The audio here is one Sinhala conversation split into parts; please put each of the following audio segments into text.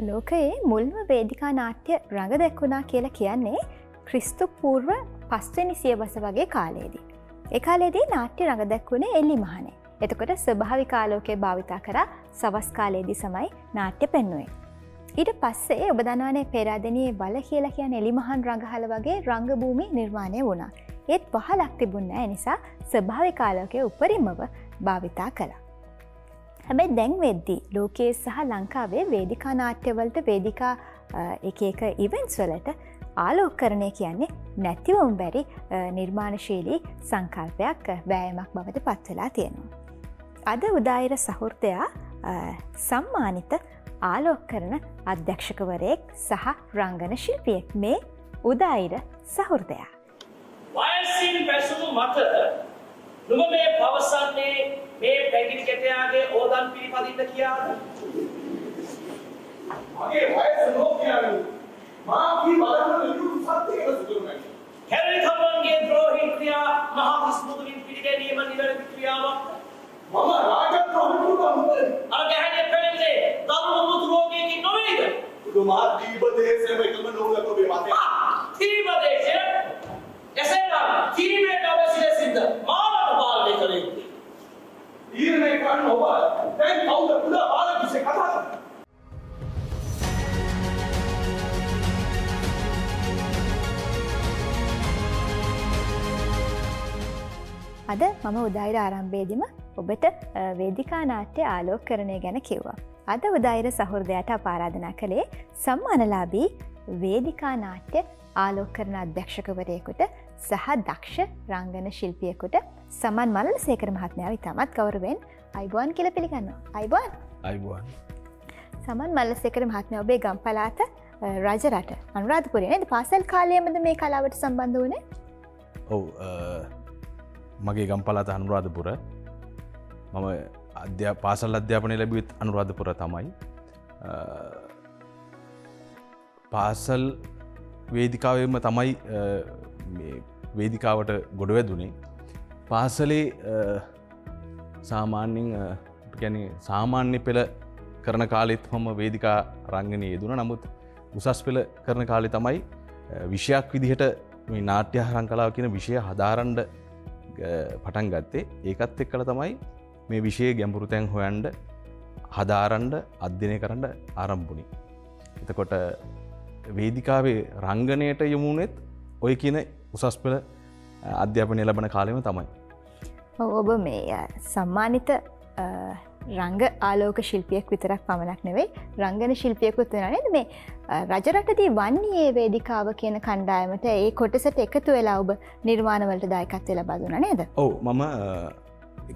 ලෝකයේ මුල්ම වේදිකා නාට්‍ය රඟ දැක්වුණා කියලා කියන්නේ ක්‍රිස්තු පූර්ව 5 වෙනි සියවස වගේ කාලයේදී. ඒ කාලයේදී නාට්‍ය රඟ දැක්වුණේ එල්ලි මහනේ. එතකොට ස්වභාවික ආලෝකය භාවිතා කරා සවස් කාලයේදී සමයි නාට්‍ය පෙන්වුවේ. ඊට පස්සේ ඔබ දන්නවනේ පෙරාදෙනියේ වල කියලා කියන්නේ එලිමහන් රංගහල වගේ රංගභූමි නිර්මාණය වුණා. ඒත් පහලක් තිබුණේ නැහැ නිසා ස්වභාවික ආලෝකය උපරිමව භාවිතා කළා. හැබැයි දැන් වෙද්දී ලෝකයේ සහ ලංකාවේ වේදිකා නාට්‍යවලට වේදිකා එක ඉවෙන්ට්ස් වලට ආලෝකකරණය කියන්නේ නැතිවම බැරි නිර්මාණශීලී සංකල්පයක් වෑයමක් බවට පත් වෙලා තියෙනවා. අද උදායිර සහෘදයා සම්මානිත ආලෝකකරණ අධ්‍යක්ෂකවරයෙක් සහ රංගන ශිල්පියෙක් මේ උදායිර සහෘදයා. වයසින් පැසුණු මට නුඹ මේ පවසන්නේ මේ පැකිලි කෙටයාගේ ඕදන් පිළිපදින්න කියාද? මගේ වයස නොකියන්නේ මා කී බලන්න යුතු සත්‍යයක සිදුවන්නේ. කැරලිකම්වන්ගේ ද්‍රෝහී ක්‍රියා මහා විස්මුදුලින් පිළිගැනීම නිවැරදි ක්‍රියාවක්. මම රාජද්‍රෝහී වුණා. අර ගැහණිය පෙළෙන්නේ දරුණු මුතු රෝගයකින් නොවේද? ඔබ තීබ දේශයම එකම නොවුනක ඔබේ මතය. තීබ දේශය? එසේනම් තීබේට අවශ්‍ය ලෙසින්ද මානව පාලනය කළ යුතුයි. ඊර්ණය කරන්න ඔබ දැන් කවුද පුදා බාලකිසේ කතා කරන්නේ? අද මම උදායිර ආරම්භයේදීම ඔබට වේදිකා නාට්‍ය ආලෝකකරණය ගැන කිව්වා. අද උදායිර සහෘදයාට අප ආරාධනා කළේ සම්මානලාභී වේදිකා නාට්‍ය ආලෝකකරණ අධ්‍යක්ෂකවරයෙකුට සහ දක්ෂ රංගන ශිල්පියෙකුට සමන් මල්ලසේකර මහත්මයාව ඉතාමත් ගෞරවයෙන් අයිබෝන් කියලා පිළිගන්නවා. අයිබෝන්. අයිබෝන්. සමන් මල්ලසේකර මහත්මයා ඔබේ ගම් පළාත රජරට අනුරාධපුරේ නේද? පාසල් කාලයේමද මේ කලාවට සම්බන්ධ වුණේ? ඔව් මගේ ගම් පළාත අනුරාධපුර. මම පාසල් අධ්‍යාපනය ලැබුවෙත් අනුරාධපුර තමයි. පාසල් වේදිකාවෙම තමයි වේදිකාවට ගොඩ වැදුනේ. පාසලේ සාමාන්‍ය පෙළ කරන කාලෙත් මම වේදිකා රංගනයේ යෙදුණා. නමුත් උසස් පෙළ කරන කාලේ තමයි විෂයක් විදිහට මේ නාට්‍ය හරංකලාව කියන විෂය හදාරන්න පටන් ගත්තේ. ඒකත් එක්කලා තමයි මේ විෂයේ ගැඹුරු තැන් හොයන්න හදාරන්න අධ්‍යයනය කරන්න ආරම්භ වුණේ. එතකොට වේදිකාවේ රංගනයට යමුනෙත් ඔය කියන උසස් පෙළ අධ්‍යාපනය ලැබෙන කාලෙම තමයි. ඔබ මේ සම්මානිත රංග ආලෝක ශිල්පියෙක් විතරක් පමණක් නෙවෙයි රංගන ශිල්පියෙකුත් වෙනවා නේද? මේ රජරටදී වන්නේ වේදිකාව කියන කණ්ඩායමට ඒ කොටසට එකතු වෙලා ඔබ නිර්මාණවලට දායකත්වය ලබා දුන්නා නේද? ඔව් මම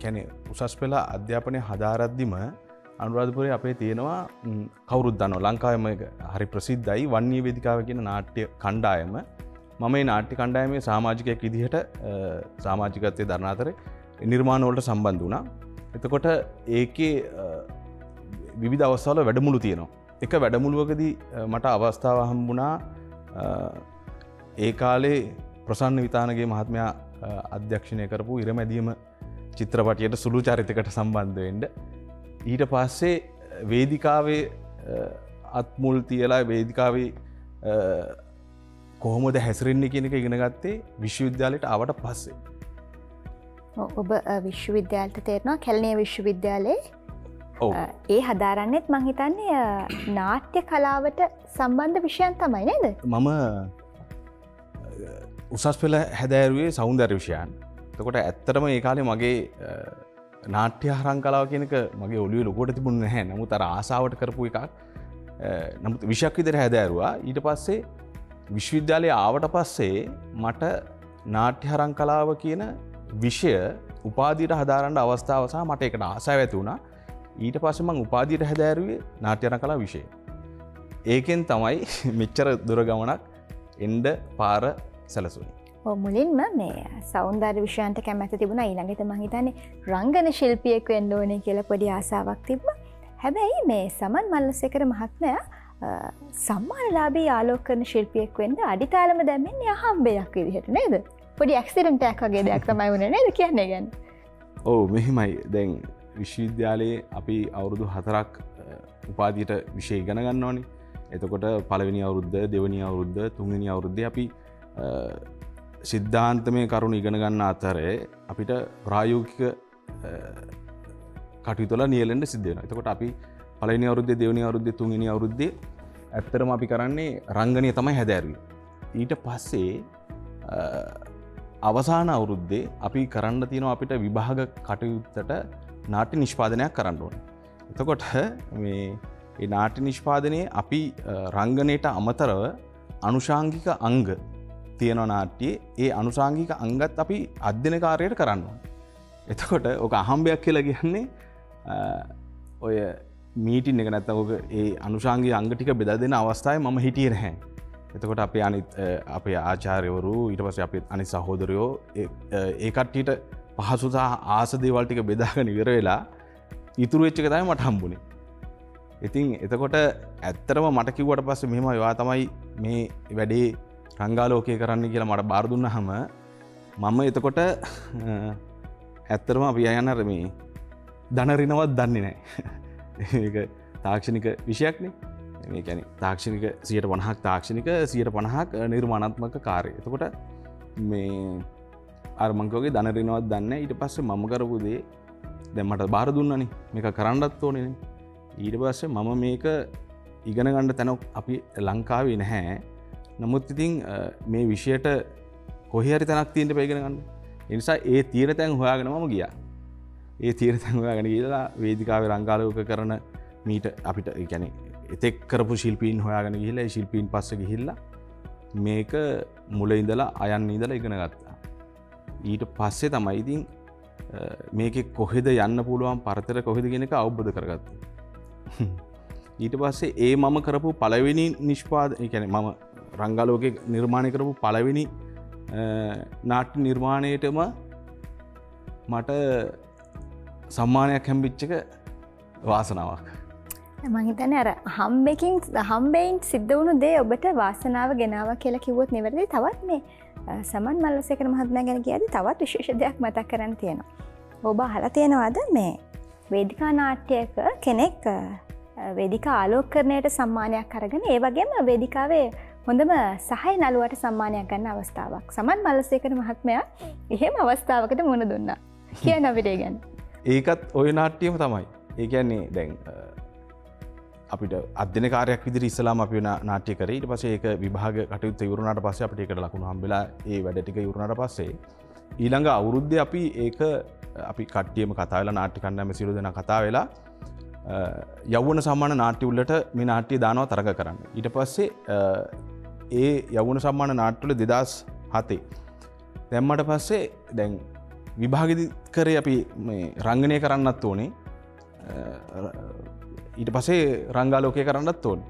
කියන්නේ උසස් පෙළ අධ්‍යාපනය හදාරද්දිම අනුරාධපුරේ අපේ තියෙනවා කවුරුත් දන්නවා ලංකාවේම හරි ප්‍රසිද්ධයි වන්නේ වේදිකාව කියන නාට්‍ය කණ්ඩායම. මම මේ නාට්‍ය කණ්ඩායමේ සමාජිකයෙක් විදිහට සමාජිකත්වයේ දරන අතරේ නිර්මාණ වලට සම්බන්ධ වුණා. එතකොට ඒකේ විවිධ අවස්ථාවල වැඩමුළු තියෙනවා. එක වැඩමුළුවකදී මට අවස්ථාව හම්බුණා ඒ කාලේ ප්‍රසන්න විතානගේ මහත්මයා අධ්‍යක්ෂණය කරපු ඉරමැදියම චිත්‍රපටයට සුළු චරිතයකට සම්බන්ධ වෙන්න. ඊට පස්සේ වේදිකාවේ අත්මුල් තියලා වේදිකාවේ කොහොමද හැසිරෙන්නේ කියන එක ඉගෙන ගත්තේ විශ්වවිද්‍යාලයට ආවට පස්සේ. ඔබ විශ්වවිද්‍යාලයට තේරෙනවා කැලණිය විශ්වවිද්‍යාලයේ ඔව් ඒ හදාරන්නෙත් මං හිතන්නේ නාට්‍ය කලාවට සම්බන්ධ විෂයන් තමයි නේද? මම උසස් පෙළ හැදෑරුවේ සෞන්දර්ය විෂයන්. එතකොට ඇත්තටම ඒ කාලේ මගේ නාට්‍ය හරංකලාව කියන එක මගේ ඔළුවේ ලොකුවට තිබුණේ නැහැ. නමුත් අර ආසාවට කරපු එකක්. නමුත් විෂයක් විදිහට හැදෑරුවා. ඊට පස්සේ විශ්වවිද්‍යාලයේ ආවට පස්සේ මට නාට්‍ය හරංකලාව කියන විෂය උපාධියට හදාරන්න අවස්ථාව සහ මට ඒකට ආසාව ඇති වුණා. ඊට පස්සේ මම උපාධියට හැදෑරුවේ නාට්‍ය හරංකලාව විෂය. ඒකෙන් තමයි මෙච්චර දුර ගමනක් එන්න පාර සැලසුනේ. මුලින්ම මේ සෞන්දර්ය විෂයන්ට කැමැත්ත තිබුණා. ඊළඟට මං හිතන්නේ රංගන ශිල්පියෙක් වෙන්න ඕනේ කියලා පොඩි ආසාවක් තිබ්බා. හැබැයි මේ සමන් මල්ලසේකර මහත්මයා සම්මානලාභී ආලෝකකරණ ශිල්පියෙක් වෙන්න අඩිතාලම දැම්මේ අහම්බයක් විදිහට නේද? පොඩි ඇක්සිඩන්ට් එකක් වගේ දෙයක් තමයි වුණේ නේද කියන්නේ ගැන? ඔව් මෙහිමයි. දැන් විශ්වවිද්‍යාලයේ අපි අවුරුදු 4ක් උපාධියට විෂය ඉගෙන ගන්න ඕනේ. එතකොට පළවෙනි අවුරුද්ද දෙවනි අවුරුද්ද තුන්වෙනි අවුරුද්දේ අපි සිද්ධාන්තමය කරුණු ඉගෙන ගන්න අතරේ අපිට ප්‍රායෝගික කටයුතුල නියැලෙන්න සිද්ධ වෙනවා. එතකොට අපි පළවෙනි අවුරුද්දේ දෙවෙනි අවුරුද්දේ තුන්වෙනි අවුරුද්දේ ඇත්තටම අපි කරන්නේ රංගනය තමයි හැදෑරුවේ. ඊට පස්සේ අවසාන අවුරුද්දේ අපි කරන්න තියෙනවා අපිට විභාග කටයුත්තට නාට්‍ය නිෂ්පාදනයක් කරන්න ඕනේ. එතකොට මේ නාට්‍ය නිෂ්පාදනයේ අපි රංගනයට අමතරව අනුශාංගික අංග තියෙනවා නාට්‍යයේ. ඒ අනුශාංගික අංගත් අපි අධ්‍යයන කාර්යයට කරන්න ඕනේ. එතකොට ඔක අහම්බයක් කියලා කියන්නේ ඔය මීටින් එක නැත්තම් ඔක ඒ අනුශාංගික අංග ටික බෙදා දෙන අවස්ථාවේ මම හිටියේ නැහැ. එතකොට අපේ අනිත් අපේ ආචාර්යවරු ඊට පස්සේ අපේ අනිත් සහෝදරයෝ ඒ කට්ටියට පහසු සහ ආස දේවල් ටික බෙදාගෙන ඉවර වෙලා ඉතුරු වෙච්ච එක තමයි මට හම්බුනේ. ඉතින් එතකොට ඇත්තටම මට කිව්වට පස්සේ මෙහෙම ඔයා තමයි මේ වැඩේ රංගාලෝකයේ කරන්න කියලා මට බාර දුන්නාම මම එතකොට ඇත්තටම අපි යන අර මේ ධන රිනවත් දන්නේ නැහැ. ඒක තාක්ෂණික විෂයක්නේ. මේ කියන්නේ තාක්ෂණික 50% තාක්ෂණික 50% නිර්මාණාත්මක කාර්ය. එතකොට මේ අර මං කෝගේ ධන රිනවත් දන්නේ නැහැ. ඊට පස්සේ මම කරපු දේ දැන් මට බාර දුන්නානේ. මේක කරන්නත් ඕනේනේ. ඊට පස්සේ මම මේක ඉගෙන ගන්න තැන අපි ලංකාවේ නැහැ. නමුත් ඉතින් මේ විෂයට කොහේ හරි තැනක් තියෙන්න බෑ ඉගෙන ගන්න. ඒ නිසා ඒ තියෙන තැන් හොයාගෙන මම ගියා. ඒ තියෙන තැන් හොයාගෙන ගිහලා වේදිකාවේ රංගාලෝක කරන මීට අපිට ඒ කියන්නේ එතෙක් කරපු ශිල්පීන් හොයාගෙන ගිහිල්ලා ඒ ශිල්පීන් පස්සේ ගිහිල්ලා මේක මුල ඉඳලා අයන්න ඉඳලා ඉගෙන ගත්තා. ඊට පස්සේ තමයි ඉතින් මේකේ කොහෙද යන්න පුළුවන් පරතර කොහෙද කියන එක අවබෝධ කරගත්තා. ඊට පස්සේ ඒ මම කරපු පළවෙනි නිෂ්පාදනය කියන්නේ මම රංගාලෝකයේ නිර්මාණය කරපු පළවෙනි නාට්‍ය නිර්මාණයටම මට සම්මානයක් හම්බෙච්ච එක වාසනාවක්. මං හිතන්නේ අර හම්බෙන් සිද්ධ වුණු දේ ඔබට වාසනාව ගෙනාවා කියලා කිව්වොත් නිවැරදි. තවත් මේ සමන් මල්ලසේකර මහත්මයා ගැන කියද්දි තවත් විශේෂ දෙයක් මතක් කරන්න තියෙනවා. ඔබ අහලා තියෙනවද මේ වේදිකා නාට්‍යයක කෙනෙක් වේදිකා ආලෝකකරණයට සම්මානයක් අරගෙන ඒ වගේම වේදිකාවේ හොඳම සහාය නළුවට සම්මානයක් ගන්න අවස්ථාවක්. සමන් මල්ලසේකර මහත්මයා එහෙම අවස්ථාවකට මුණ දුන්නා. කියන්න අපිට ඒ ගැන. ඒකත් ওই නාට්‍යයම තමයි. ඒ කියන්නේ දැන් අපිට අධ්‍යයන කාර්යයක් විදිහට ඉස්සලාම අපි නාට්‍ය කරේ. ඊට පස්සේ ඒක විභාග කටයුතු ඉවරුනාට පස්සේ අපිට ඒකට ලකුණු හම්බෙලා ඒ වැඩ ටික ඉවරුනාට පස්සේ ඊළඟ අවුරුද්දේ අපි ඒක අපි කට්ටියම කතා වෙලා නාට්‍ය කණ්ඩායම සියලු දෙනා කතා වෙලා යෞවන සම්මාන නාට්‍ය වලට මේ නාට්‍ය දානවා තරඟ කරන්න. ඊට පස්සේ ඒ යෞවන සම්මාන නාට්‍ය වල 2007 දැම්මට පස්සේ දැන් විභාගෙදි කරේ අපි මේ රංගනය කරන්නත් ඕනේ. ඊට පස්සේ රංගාලෝකය කරන්නත් ඕනේ.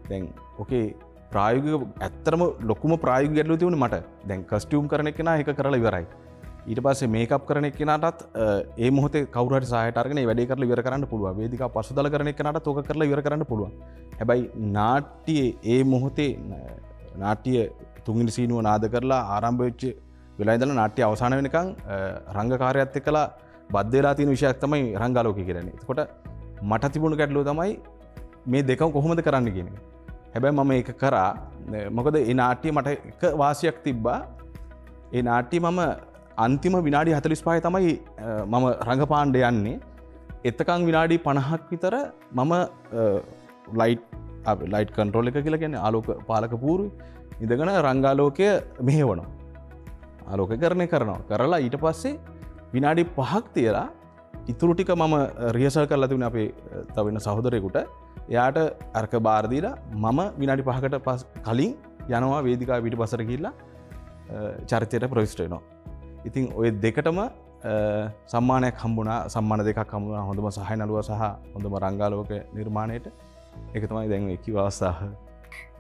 දැන් ඕකේ ප්‍රායෝගික ඇත්තටම ලොකුම ප්‍රායෝගික ගැටලුව තියුණේ මට. දැන් කස්ටියුම් කරන එක්කෙනා ඒක කරලා ඉවරයි. ඊට පස්සේ මේකප් කරන එක්කෙනාටත් ඒ මොහොතේ කවුරු හරි සහායට අරගෙන මේ වැඩේ කරලා ඉවර කරන්න පුළුවන්. වේදිකාව පසුතල කරන එක්කෙනාටත් ඕක කරලා ඉවර කරන්න පුළුවන්. හැබැයි නාට්‍යයේ ඒ මොහොතේ නාට්‍ය තුන්වෙනි සීනුව නාද කරලා ආරම්භ වෙච්ච වෙලාව ඉඳලා නාට්‍ය අවසාන වෙනකන් රංගකාරයත් එක්කලා බද්ධ වෙලා තියෙන විෂයක් තමයි රංගාලෝකය කියන්නේ. එතකොට මට තිබුණු ගැටලුව තමයි මේ දෙකම කොහොමද කරන්න කියන එක. හැබැයි මම ඒක කරා. මොකද ඒ නාට්‍ය මට එක වාසියක් තිබ්බා. ඒ නාට්‍ය මම අන්තිම විනාඩි 45 තමයි මම රංගපාණ්ඩ යන්නේ. එතකන් විනාඩි 50ක් විතර මම ලයිට් කන්ට්‍රෝල් එක කියලා කියන්නේ ආලෝක පාලක පූර්වය ඉඳගෙන රංගාලෝකය මෙහෙවනවා. ආලෝකකරණය කරනවා. කරලා ඊට පස්සේ විනාඩි 5ක් තියලා ඉතුරු ටික මම රිහර්සල් කරලා තිබුණේ අපේ තව වෙන සහෝදරයෙකුට. එයාට අරක බාර දීලා මම විනාඩි 5කට කලින් යනවා වේදිකාව පිටිපස්සට ගිහිල්ලා චරිතයට ප්‍රවිෂ්ඨ වෙනවා. ඉතින් ওই දෙකටම සම්මානයක් හම්බුණා. සම්මාන දෙකක් හම්බුණා. හොඳම සහාය නළුවා සහ හොඳම රංගාලෝක නිර්මාණයට. ඒක තමයි දැන් මේ කිව්ව අවස්ථාව.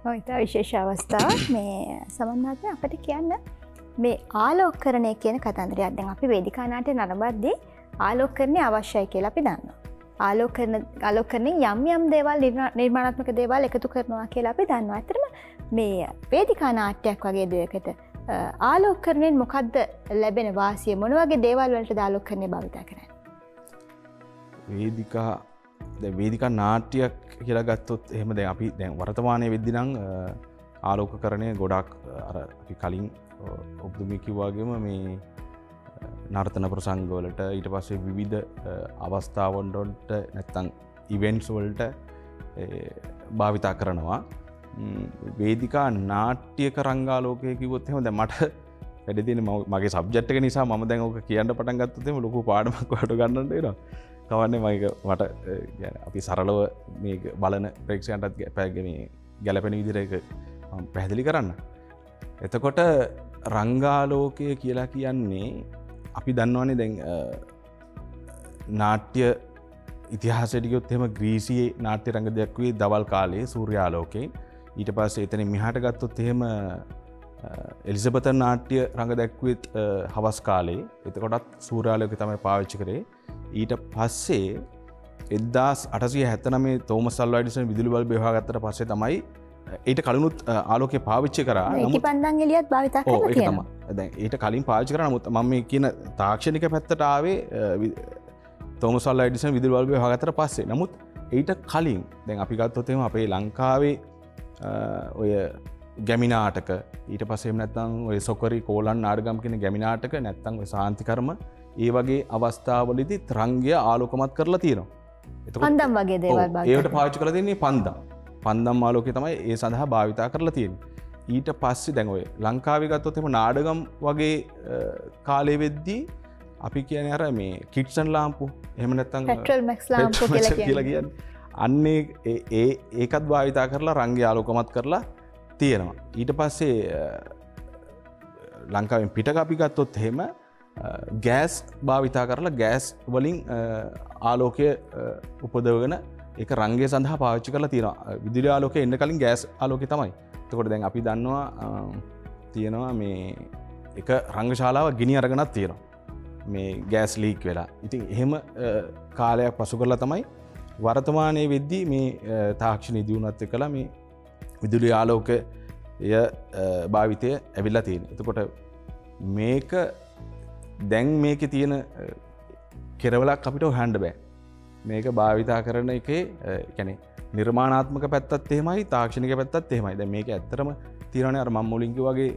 ඔය ඉතා විශේෂ අවස්ථාවක්. මේ සමන්නාත් අපිට කියන්න මේ ආලෝකකරණය කියන කතන්දරයක්. දැන් අපි වේදිකා නාට්‍ය නරඹද්දී ආලෝකකරණය අවශ්‍යයි කියලා අපි දන්නවා. ආලෝකකරණයෙන් යම් දේවල් නිර්මාණාත්මක දේවල් එකතු කරනවා කියලා අපි දන්නවා. ඇත්තටම මේ වේදිකා නාට්‍යයක් වගේ දෙයකට ආලෝකකරණයෙන් මොකද්ද ලැබෙන වාසිය? මොන වගේ දේවල් වලටද ආලෝකකරණය භාවිත කරන්නේ? වේදිකා වේදිකා නාට්‍යයක් කියලා ගත්තොත් එහෙම දැන් අපි දැන් වර්තමානයේ වෙද්දී නම් ආලෝකකරණය ගොඩක් අර අපි කලින් ඔබතුමී කිව්වා වගේම මේ නර්තන ප්‍රසංග වලට ඊට පස්සේ විවිධ අවස්ථාවන් වලට නැත්තම් ඉවෙන්ට්ස් වලට භාවිතා කරනවා. වේදිකා නාට්‍යක රංගාලෝකය කිව්වොත් එහෙම දැන් මට වැඩි තියෙන මගේ සබ්ජෙක්ට් එක නිසා මම දැන් ඕක කියන්න පටන් ගත්තොත් එහෙම ලොකු පාඩමක් වලට ගන්නන්න වෙනවා. කවන්නේ මට අපි සරලව මේක බලන ප්‍රේක්ෂකයන්ටත් මේ ගැළපෙන විදිහට ඒක මම පැහැදිලි කරන්න. එතකොට රංගාලෝකය කියලා කියන්නේ අපි දන්නවනේ දැන් නාට්‍ය ඉතිහාසයට ගියොත් එහෙම ග්‍රීසියේ නාට්‍ය රංග දැක්ුවේ දවල් කාලයේ සූර්යාලෝකයෙන්. ඊට පස්සේ එතනින් මෙහාට ගත්තොත් එහෙම එලිසබෙතන් නාට්‍ය රංග දැක්ුවෙත් හවස් කාලේ. එතකොටත් සූර්යාලෝකය තමයි පාවිච්චි කරේ. ඊට පස්සේ 1879 තෝමස් අල්වා එඩිසන් විදුලි බල්බය හොයාගත්තට පස්සේ තමයි ඊට කලිනුත් ආලෝකය පාවිච්චි කරා. ඉටි පන්දන් එළියත් භාවිතා කරලා තියෙනවා. දැන් ඊට කලින් පාවිච්චි කරා. නමුත් මම මේ කියන තාක්ෂණික පැත්තට ආවේ තෝමස් අල්වා එඩිසන් විදුලි බල්බය හොයාගත්තට පස්සේ. නමුත් ඊට කලින් දැන් අපි ගත්තොත් එහෙම අපේ ලංකාවේ ඔය ගැමි නාටක ඊට පස්සේ එහෙම නැත්නම් ඔය සොකරි කෝලන් නාටකම් කියන ගැමි නාටක නැත්නම් ඔය සාන්තිකර්ම ඒ වගේ අවස්ථාවලදී තරංගය ආලෝකමත් කරලා තියෙනවා. එතකොට පන්දම් වගේ දේවල් ඒකට පාවිච්චි කරලා තියෙන්නේ පන්දම්. පන්දම් ආලෝකය තමයි ඒ සඳහා භාවිතා කරලා තියෙන්නේ. ඊට පස්සේ දැන් ඔය ලංකාවේ ගත්තොත් එහෙම නාඩගම් වගේ කාලෙ වෙද්දී අපි කියන්නේ අර මේ කිට්සන් ලාම්පු එහෙම නැත්නම් පෙට්‍රල් මැක්ස් ලාම්පු කියලා කියන්නේ. අන්නේ ඒකත් භාවිතා කරලා රංගය ආලෝකමත් කරලා තියෙනවා. ඊට පස්සේ ලංකාවෙන් පිටක අපි ගත්තොත් එහෙම ගෑස් භාවිතා කරලා ගෑස් වලින් ආලෝකය උපදවගෙන ඒක රංගය සඳහා පාවිච්චි කරලා තියෙනවා. විදුලි ආලෝකය එන්න කලින් ගෑස් ආලෝකය තමයි. එතකොට දැන් අපි දන්නවා තියෙනවා මේ එක රංගශාලාවක් ගිනි අරගෙනත් තියෙනවා. මේ ගෑස් ලීක් වෙලා. ඉතින් එහෙම කාලයක් පසු කරලා තමයි වර්තමානයේ වෙද්දී මේ තාක්ෂණීය දියුණුවත් එක්කලා මේ විදුලි ආලෝකය භාවිතය ඇවිල්ලා තියෙනවා. එතකොට මේක දැන් මේකේ තියෙන කෙරවලක් අපිට හොයන්න බෑ. මේක භාවිතා කරන එකේ කියන්නේ නිර්මාණාත්මක පැත්තත් එහෙමයි තාක්ෂණික පැත්තත් එහෙමයි. දැන් මේක ඇත්තටම තියෙනවානේ අර මම මුලින් කිව්වා වගේ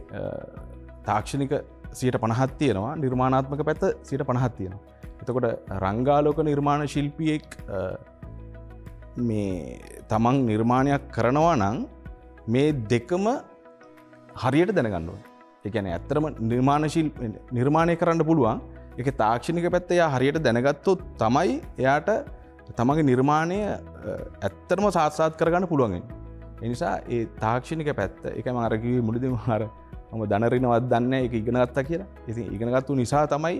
තාක්ෂණික 50% තියෙනවා නිර්මාණාත්මක පැත්ත 50% තියෙනවා. එතකොට රංගාලෝක නිර්මාණ ශිල්පියෙක් මේ තමන් නිර්මාණයක් කරනවා නම් මේ දෙකම හරියට දැනගන්න ඕනේ. ඒ කියන්නේ ඇත්තටම නිර්මාණය කරන්න පුළුවන්. ඒක තාක්ෂණික පැත්ත එයා හරියට දැනගත්තොත් තමයි එයාට තමන්ගේ නිර්මාණය ඇත්තටම සාක්ෂාත් කරගන්න පුළුවන් වෙන්නේ. ඒ නිසා ඒ තාක්ෂණික පැත්ත ඒකයි මම අර කිව්වේ මුලදීම මම දනරිනවත් දන්නේ නැහැ ඒක ඉගෙන ගත්තා කියලා. ඉතින් ඉගෙන ගත්තු නිසා තමයි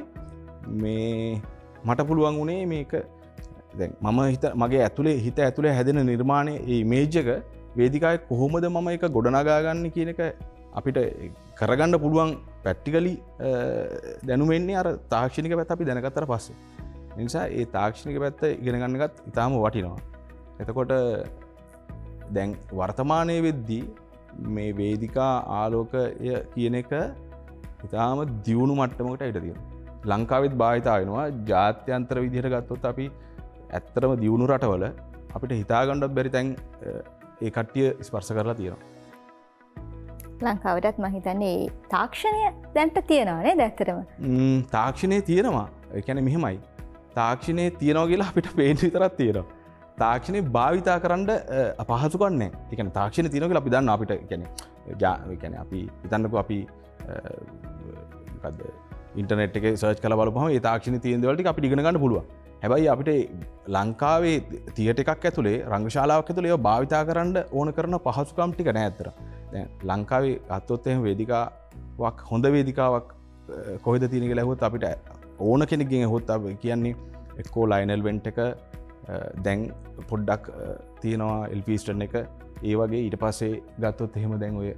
මේ මට පුළුවන් වුණේ මේක දැන් මම මගේ හිත ඇතුලේ හැදෙන නිර්මාණයේ මේ ඉමේජ් එක වේදිකාවේ කොහොමද මම ඒක ගොඩනගා ගන්න කියන එක අපිට කරගන්න පුළුවන් ප්‍රැක්ටිකලි දැනුම එන්නේ අර තාක්ෂණික පැත්ත අපි දැනගත්තට පස්සේ. ඒ නිසා ඒ තාක්ෂණික පැත්ත ඉගෙන ගන්න එකත් ඉතාම වටිනවා. එතකොට දැන් වර්තමානයේ වෙද්දී මේ වේදිකා ආලෝකය කියන එක ඉතාම දියුණු මට්ටමකට ඇවිල්ලා තියෙනවා. ලංකාවෙත් භාවිතා වෙනවා. ජාත්‍යන්තර විදිහට ගත්තොත් අපි ඇත්තටම දියුණු රටවල අපිට හිතා ගන්නවත් බැරි තැන් ඒ කට්ටිය ස්පර්ශ කරලා තියෙනවා. ලංකාවටත් මම හිතන්නේ තාක්ෂණය දැන්ට තියෙනවා නේද ඇත්තටම? තාක්ෂණය තියෙනවා. ඒ කියන්නේ මෙහෙමයි. තාක්ෂණය තියෙනවා කියලා අපිට පේන්න විතරක් තියෙනවා. තාක්ෂණය භාවිතා කරන්න අපහසුකම් නැහැ. ඒ කියන්නේ තාක්ෂණය තියෙනවා කියලා අපි දන්නවා අපිට කියන්නේ අපි හිතන්නකෝ අපි මොකද්ද ඉන්ටර්නෙට් එකේ සර්ච් කරලා බලපුවම ඒ තාක්ෂණය තියෙන දේවල් ටික අපිට ඉගෙන ගන්න පුළුවන්. හැබැයි අපිට ලංකාවේ තියටර් එකක් ඇතුලේ රංගශාලාවක් ඇතුලේ ඒවා භාවිතා කරන්න ඕන කරන පහසුකම් ටික නැහැ අතට. දැන් ලංකාවේ අත්තොත් එහෙම වේදිකාවක් හොඳ වේදිකාවක් කොහෙද තියෙන කියලා ඇහුවොත් අපිට ඕන කෙනෙක්ගෙන් ඇහුවොත් අපි කියන්නේ එක්කෝ ලයනල් වෙන්ට් එක දැන් පොඩ්ඩක් තියෙනවා එල්ෆීස්ටන් එක ඒ වගේ ඊට පස්සේ ගත්තොත් එහෙම දැන් ඔය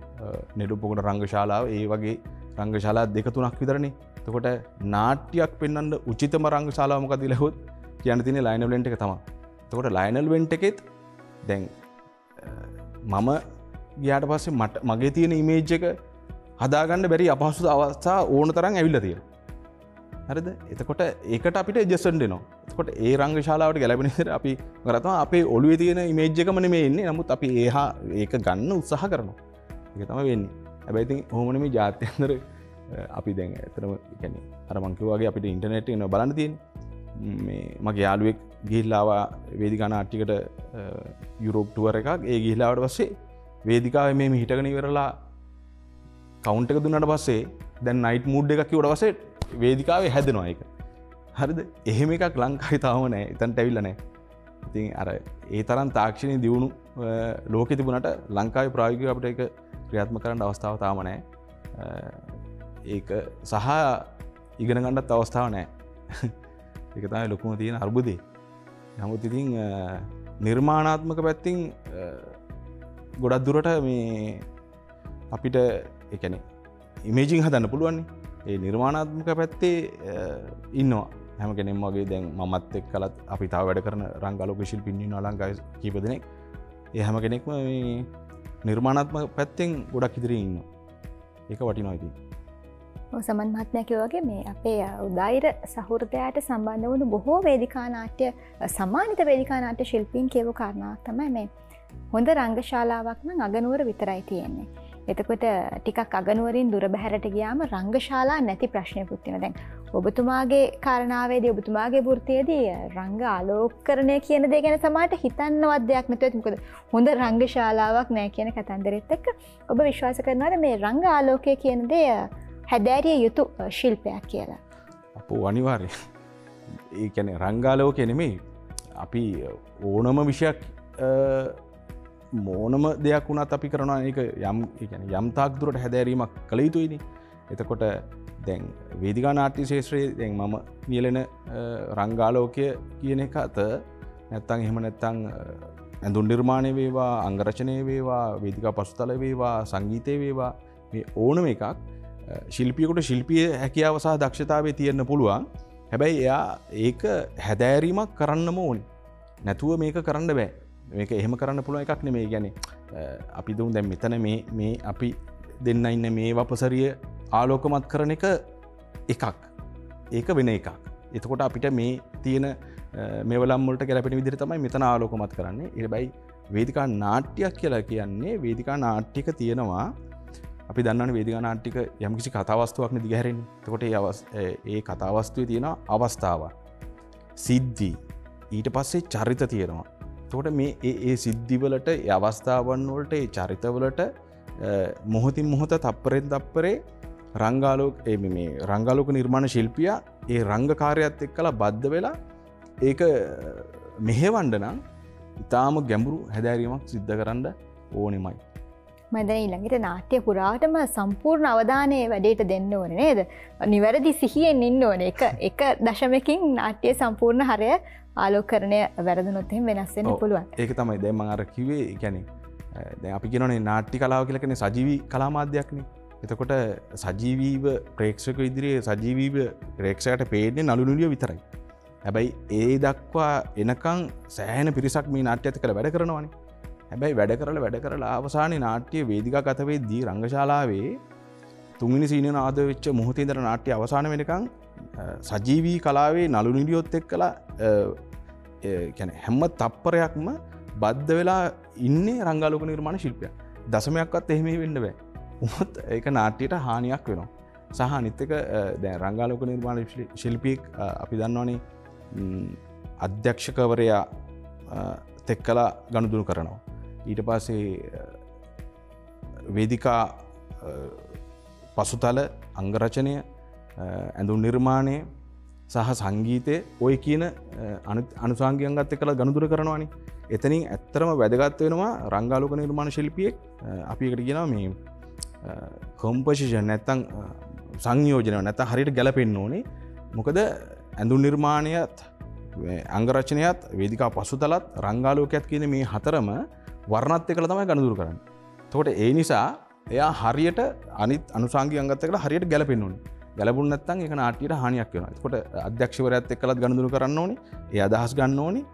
නෙළුම්පොකුණ රංගශාලාව ඒ වගේ රංගශාලා 2-3ක් විතරනේ. එතකොට නාට්‍යයක් පෙන්වන්න උචිතම රංගශාලාව මොකක්ද කියලා ඇහුවොත් කියන්න තියෙන්නේ ලයනල් වෙන්ට් එක තමයි. එතකොට ලයනල් වෙන්ට් එකෙත් දැන් මම ගියාට පස්සේ මගේ තියෙන ඉමේජ් එක හදාගන්න බැරි අපහසු අවස්ථා ඕන තරම් ඇවිල්ලා තියෙනවා. හරිද? එතකොට ඒකට අපිට ඇඩ්ජස්ට්මන්ට් වෙනවා. එතකොට ඒ රංග ශාලාවට ගැලපෙන විදිහට අපි කරා අපේ ඔළුවේ තියෙන ඉමේජ් එකම නෙමෙයි ඉන්නේ. නමුත් අපි ඒක ගන්න උත්සාහ කරනවා. ඒක තමයි වෙන්නේ. හැබැයි ඉතින් ඔහොම නෙමෙයි ජාත්‍යන්තර අපි දැන් ඇත්තටම කියන්නේ අර මං කිව්වා වගේ අපිට ඉන්ටර්නෙට් එක බලන්න තියෙන්නේ. මේ මගේ යාළුවෙක් ගිහිල්ලා ආවා වේදිකා නාට්‍යයකට යුරෝප් ටුවර් එකක්. ඒ ගිහිල්ලා ආවට පස්සේ වේදිකාවේ මේ හිටගෙන ඉවරලා කවුන්ට් එක දුන්නාට පස්සේ දැන් නයිට් මූඩ් එකක් කිව්වට පස්සේ වේදිකාවේ හැදෙනවා ඒක. හරිද? එහෙම එකක් ලංකාවේ තාම නැහැ. එතනට ඇවිල්ලා නැහැ. ඉතින් අර ඒ තරම් තාක්ෂණයේ දියුණු ලෝකෙ තිබුණාට ලංකාවේ ප්‍රායෝගිකව අපිට ඒක ක්‍රියාත්මක කරන්න අවස්ථාවක් තාම නැහැ. ඒක සහ ඉගෙන ගන්නත් අවස්ථාවක් නැහැ. ඒක තමයි ලොකුම තියෙන අර්බුදේ. නමුත් ඉතින් නිර්මාණාත්මක පැත්තෙන් ගොඩක් දුරට මේ අපිට ඒ කියන්නේ ඉමේජින් හදන්න පුළුවන්. ඒ නිර්මාණාත්මක පැත්තේ ඉන්නවා හැම කෙනෙක්ම වගේ. දැන් මමත් එක්කලත් අපි තාම වැඩ කරන රංගාලෝක ශිල්පීන් ඉන්නවා ලංකාවේ කීප දෙනෙක්. ඒ හැම කෙනෙක්ම මේ නිර්මාණාත්මක පැත්තෙන් ගොඩක් ඉදිරියෙන් ඉන්නවා. ඒක වටිනවා ඉතින්. සමන් මහත්මයා කිව්වා වගේ මේ අපේ උදායිර සහෘදයාට සම්බන්ධ වුණු බොහෝ වේදිකා නාට්‍ය සම්මානිත වේදිකා නාට්‍ය ශිල්පීන් කියව කාරණාවක් තමයි මේ හොඳ රංගශාලාවක් නම් අගනුවර විතරයි තියෙන්නේ. එතකොට ටිකක් අගනුවරින් දුර බැහැරට ගියාම රංගශාලා නැති ප්‍රශ්නයකුත් තියෙනවා. දැන් ඔබතුමාගේ කාරණාවේදී ඔබතුමාගේ වෘත්තියේදී රංග ආලෝකකරණය කියන දේ ගැන සමහරට හිතන්නවත් දෙයක් නැතුව මොකද හොඳ රංගශාලාවක් නැහැ කියන කතන්දරෙත් එක්ක ඔබ විශ්වාස කරනවාද මේ රංග ආලෝකය කියන දේ හැදෑරිය යුතු ශිල්පයක් කියලා? අපෝ අනිවාර්යයෙන්. ඒ කියන්නේ රංගාලෝකය නෙමෙයි. අපි ඕනම විෂයක් මොනම දෙයක් වුණත් අපි කරනවා ඒක යම් තාක් දුරට හැදෑරීමක් කළ යුතුයිනේ. එතකොට දැන් වේදිකා නාට්‍ය ශාස්ත්‍රයේ දැන් මම නියැලෙන රංගාලෝකය කියන එක අත නැත්තම් එහෙම නැත්තම් ඇඳුම් නිර්මාණය වේවා, අංග රචනය වේවා, වේදිකා පසුතල වේවා, සංගීතය වේවා, මේ ඕනම එකක් ශිල්පියෙකුට ශිල්පීය හැකියාව සහ දක්ෂතාවය තියෙන්න පුළුවන්. හැබැයි එයා ඒක හැදෑරීමක් කරන්නම ඕනේ. නැතුව මේක කරන්න බෑ. මේක එහෙම කරන්න පුළුවන් එකක් නෙමෙයි. කියන්නේ අපි දුම් දැන් මෙතන මේ අපි දෙන්න ඉන්න මේ වපසරිය ආලෝකමත් කරන එක එකක්. ඒක වෙන එකක්. එතකොට අපිට මේ තියෙන මෙවලම් වලට ගැලපෙන විදිහට තමයි මෙතන ආලෝකමත් කරන්නේ. හැබැයි වේදිකා නාට්‍යයක් කියලා කියන්නේ වේදිකා නාට්‍යක තියෙනවා අපි දන්නවනේ වේදිකා නාට්‍යක යම්කිසි කතාවස්තුවක් නේ දිගහැරෙන්නේ. එතකොට ඒ කතාවස්තුවේ තියෙන අවස්ථාවක්, සිද්ධි, ඊට පස්සේ චරිත තියෙනවා. එතකොට මේ ඒ සිද්ධිවලට, ඒ අවස්ථාවන් වලට, ඒ චරිතවලට මොහොතින් මොහොත තප්පරෙන් තප්පරේ රංගාලෝක නිර්මාණ ශිල්පියා ඒ රංගකාරයත් එක්කලා බද්ධ වෙලා ඒක මෙහෙවන්න නම් ඉතාම ගැඹුරු හැදෑරීමක් සිද්ධ කරන්න ඕනෙමයි. මම දැන් ඊළඟට නාට්‍ය පුරාවටම සම්පූර්ණ අවධානය වැඩේට දෙන්න ඕනේ නේද? නිවැරදි සිහියෙන් ඉන්න ඕනේ. එක දශමකින් නාට්‍ය සම්පූර්ණ හරය ආලෝකකරණය වැරදුනොත් එහෙම වෙනස් වෙන්න පුළුවන්. ඒක තමයි දැන් මම අර කිව්වේ. ඒ කියන්නේ දැන් අපි කියනෝනේ නාට්‍ය කලාව කියලා කියන්නේ සජීවී කලා මාධ්‍යයක්නේ. එතකොට සජීවීව ප්‍රේක්ෂක ඉදිරියේ සජීවීව ප්‍රේක්ෂකයට පේන්නේ නළු නිළිය විතරයි. හැබැයි ඒ දක්වා එනකන් සෑහෙන පිරිසක් මේ නාට්‍යයත් එක්කලා වැඩ කරනවානේ. හැබැයි වැඩ කරලා අවසානයේ නාට්‍ය වේදිකා ගත වෙද්දී රංගශාලාවේ තුන්වෙනි සීනන ආද වෙච්ච මොහොතේ ඉඳලා නාට්‍ය අවසාන වෙනකන් සජීවී කලාවේ නළු නිළියොත් එක්කලා කියන්නේ හැම තප්පරයක්ම බද්ධ වෙලා ඉන්නේ රංගාලෝක නිර්මාණ ශිල්පියා. දශමයක්වත් එහෙම වෙන්න බෑ. උමත් ඒක නාට්‍යයට හානියක් වෙනවා. සහ අනිත් එක දැන් රංගාලෝක නිර්මාණ ශිල්පියෙක් අපි දන්නවනේ අධ්‍යක්ෂකවරයා තෙක්කලා ගනුදෙනු කරනවා. ඊට පස්සේ වේදිකා පසුතල, අංගරචනය, ඇඳුම් නිර්මාණය සහ සංගීතය ඔය කියන අනුසාංගිකයන්ගත් එක්කලා ගනුදෙනු කරනවානේ. එතනින් ඇත්තටම වැදගත් වෙනවා රංගාලෝක නිර්මාණ ශිල්පියෙක් අපි එකට කියනවා මේ කොම්පොසිෂන් නැත්තම් සංයෝජනය නැත්තම් හරියට ගැලපෙන්න ඕනේ. මොකද ඇඳුම් නිර්මාණයත්, අංගරචනයත්, වේදිකා පසුතලත්, රංගාලෝකයත් කියන මේ හතරම වර්ණත් එක්කලා තමයි ගනුදෙනු කරන්නේ. එතකොට ඒ නිසා එයා හරියට අනිත් අනුසාංගික අංගත් එක්කලා හරියට ගැලපෙන්න ඕනේ. ගැලපුණ නැත්නම් ඒක නාට්‍යයට හානියක් වෙනවා. එතකොට අධ්‍යක්ෂකවරයාත් එක්කලාත් ගනුදෙනු කරන්න ඕනේ. ඒ අදහස් ගන්න ඕනේ.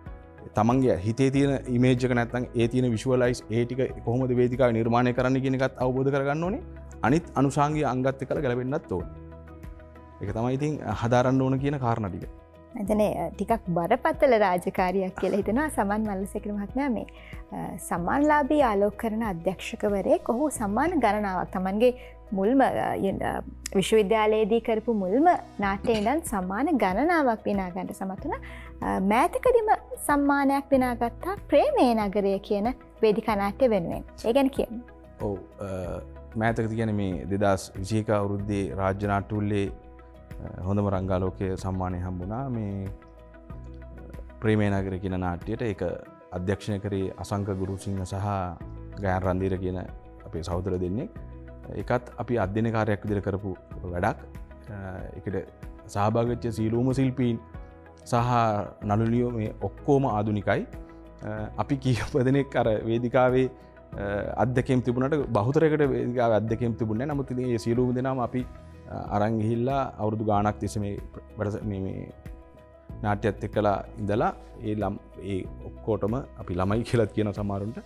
තමන්ගේ හිතේ තියෙන ඉමේජ් එක නැත්නම් ඒ තියෙන විෂුවලයිස් ඒ ටික කොහොමද වේදිකාවේ නිර්මාණය කරන්න කියන එකත් අවබෝධ කරගන්න ඕනේ. අනිත් අනුසාංගික අංගත් එක්කලා ගැලපෙන්නත් ඕනේ. ඒක තමයි ඉතින් හදාරන්න ඕන කියන කාරණා ටික. එතන ටිකක් බරපතල රාජකාරියක් කියලා හිතනවා සමන් මල්ලසේකර මහත්මයා මේ සම්මානලාභී ආලෝකකරණ අධ්‍යක්ෂකවරයෙක් ඔහු සම්මාන ගණනාවක් Tamanගේ මුල්ම විශ්වවිද්‍යාලයේදී කරපු මුල්ම නාට්‍යයේ ඉඳන් සම්මාන ගණනාවක් විනා ගන්න සමත් වුණා. මෑතකදීම සම්මානයක් විනාගත්තා ප්‍රේමේ නගරය කියන වේදිකා නාට්‍ය වෙනුවෙන්. ඒ ගැන කියමු. ඔව් මෑතකදී කියන්නේ මේ 2021 අවුරුද්දේ රාජ්‍ය නාට්‍ය උල්ලේ හොඳම රංගාලෝකයේ සම්මානය හම්බුණා මේ ප්‍රේමේ නගරය කියන නාට්‍යයට. ඒක අධ්‍යක්ෂණය කරේ අසංක ගුරුසිංහ සහ ගයන් රන්දීර කියන අපේ සහෝදර දෙන්නෙක්. ඒකත් අපි අධ්‍යයනකාරයක් විදිහට කරපු වැඩක්. ඒකට සහභාගී වෙච්ච සීලූම ශිල්පීන් සහ නළුනියෝ මේ ඔක්කොම ආධුනිකයි. අපි කීප දෙනෙක් අර වේදිකාවේ අධ්‍යක්ෂකම් තිබුණාට බහුතරයකට වේදිකාවේ අධ්‍යක්ෂකම් තිබුණේ නැහැ. නමුත් ඉතින් මේ සීලූම දෙනාම අපි අරන් ගිහිල්ලා අවුරුදු ගාණක් තිස්සේ මේ නාට්‍යයත් එක්කලා ඉඳලා ඒ ඔක්කොටම අපි ළමයි කියලා කියන සමහරුන්ට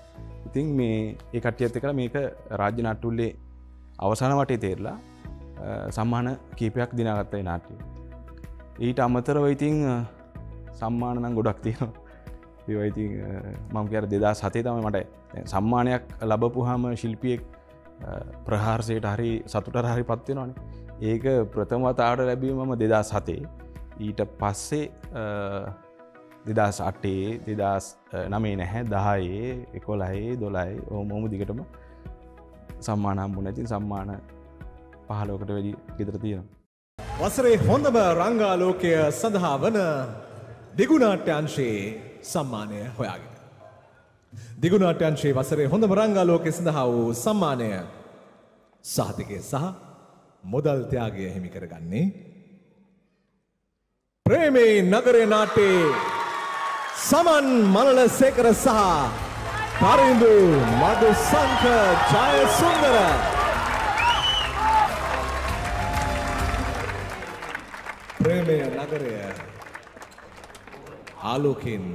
ඉතින් මේ ඒ කට්ටියත් එක්කලා මේක රාජ්‍ය නාට්‍ය උල්ලේ අවසාන වටේ තේරලා සම්මාන කීපයක් දිනාගත්තා ඒ නාට්‍යය. ඊට අමතරව ඉතින් සම්මාන නම් ගොඩක් තියෙනවා. ඒවා ඉතින් මම කියන 2007 තමයි මට සම්මානයක් ලැබපුවාම ශිල්පියෙක් ප්‍රහාරසයට හරි සතුටට හරිපත් වෙනවානේ. ඒක ප්‍රථම වතාවට ලැබීම මම 2007. ඊට පස්සේ 2008 2009 නැහැ 10 11 12 ඔහොම දිගටම සම්මාන හම්බුනේ. ඉතින් සම්මාන 15කට වැඩි විතර තියෙනවා. වසරේ හොඳම රංගාලෝකය සඳහා වන දිගුනාට්‍ය අංශයේ සම්මානය හොයාගෙන. දිගුනාට්‍ය අංශයේ වසරේ හොඳම රංගාලෝකය සඳහා වූ සම්මානය සහතිකය සහ මුදල් ත්‍යාගය හිමි කරගන්නේ ප්‍රේමේ නගරේ නාට්‍යයේ සමන් මලලසේකර සහ පරිඳු මදුසංක ජයසුන්දර. ප්‍රේමේ නගරය ආලෝකයෙන්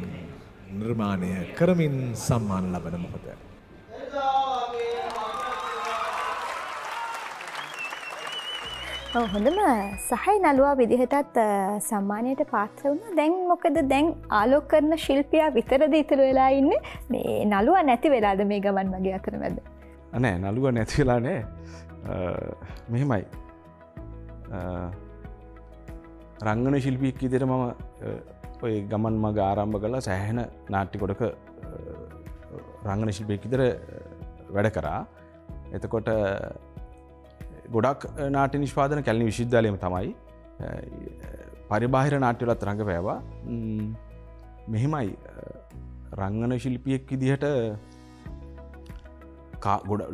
නිර්මාණය කරමින් සම්මාන ලබන මොහොත. හොඳම සහයි නළුවා විදිහටත් සම්මානයට පාත්‍ර වුණා. දැන් මොකද දැන් ආලෝක කරන ශිල්පියා විතරද ඉතුරු වෙලා ඉන්නේ? මේ නළුවා නැති වෙලාද මේ ගමන් මගේ අතරමැද? නෑ නළුවා නැති වෙලා නෑ. මෙහෙමයි. රංගන ශිල්පියෙක් විදිහට මම ඔය ගමන් මග ආරම්භ කළා. සෑහෙන නාට්‍ය කොටක රංගන ශිල්පියෙක් විදිහට වැඩ කරා. එතකොට ගොඩක් නාට්‍ය නිෂ්පාදන කැලණි විශ්වවිද්‍යාලයේම තමයි. පරිබාහිර නාට්‍යවලත් රඟපෑවා. මෙහෙමයි රංගන ශිල්පියෙක් විදිහට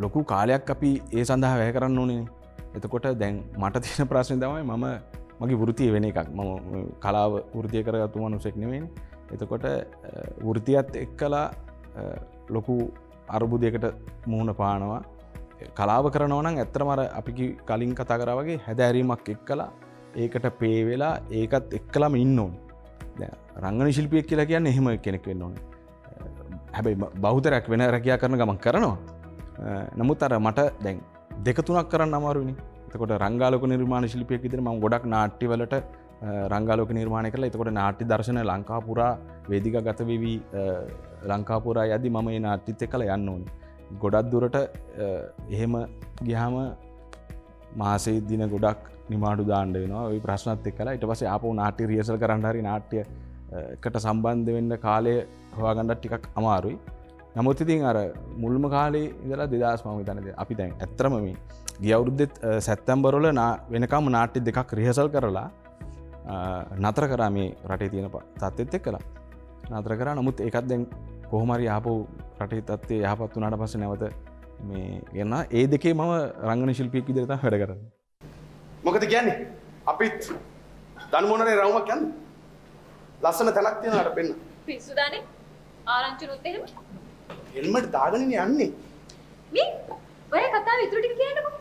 ලොකු කාලයක් අපි ඒ සඳහා වැය කරන්න ඕනේ. එතකොට දැන් මට තියෙන ප්‍රශ්නේ තමයි මම මගේ වෘත්තිය වෙන එකක්. මම කලාව වෘත්තිය කරගත්තු මනුස්සෙක් නෙවෙයිනේ. එතකොට වෘත්තියත් එක්කලා ලොකු අරුබුදයකට මුහුණ පානවා. කලාව කරනවා නම් ඇත්තටම අර අපි කලින් කතා කරා වගේ හැදෑරීමක් එක්කලා ඒකට පේ වෙලා ඒකත් එක්කලාම ඉන්න ඕනේ. දැන් රංගන ශිල්පියෙක් කියලා කියන්නේ එහෙම කෙනෙක් වෙන්න ඕනේ. හැබැයි බහුතරයක් වෙන රැකියා කරන ගමන් කරනවා. නමුත් අර මට දැන් දෙක තුනක් කරන්න අමාරුයිනේ. එතකොට රංගාලෝක නිර්මාණ ශිල්පියෙක් විදිහට මම ගොඩක් නාට්‍යවලට රංගාලෝක නිර්මාණය කළා. එතකොට නාට්‍ය දර්ශන ලංකාව පුරා වේදිකාගත වෙවි ලංකාව පුරා යද්දි මම මේ නාට්‍යත් එක්කලා යන්න ඕනේ. ගොඩක් දුරට එහෙම ගියාම මාසේ දින ගොඩක් නිමාඩු දාන්න වෙනවා. ওই ප්‍රශ්නත් එක්කලා ඊට පස්සේ ආපහු නාට්‍ය රිහර්සල් කරන්න හරි නාට්‍යයකට සම්බන්ධ වෙන්න කාලය හොයාගන්න ටිකක් අමාරුයි. නමුත් ඉතින් අර මුල්ම කාලේ ඉඳලා 2000 මම හිතන්නේ අපි දැන් ඇත්තටම මේ ගිය අවුරුද්දේ සැප්තැම්බර් වල වෙනකම් නාට්‍ය දෙකක් රිහර්සල් කරලා නතර කරා මේ රටේ තියෙන තත්ත්වෙත් එක්කලා නතර කරා. නමුත් ඒකත් දැන් කොහොම හරි ආපහු රටේ තත්ත්වය යහපත් වුණාට පස්සේ නැවත මේ එන ඒ දෙකේ මම රංගන ශිල්පියෙක් විදිහට තමයි වැඩ කරන්නේ. මොකද කියන්නේ? අපිත් දනුමොනරේ රවුමක් යන්නේ. ලස්සන තැනක් තියෙනවා අර පෙන්න. පිස්සුදානේ ආරංචිනුත් එහෙම. හෙල්මට් දාගෙන යන්නේ. මේ ඔය කතාව ඉතුරු ටික කියන්නකෝ.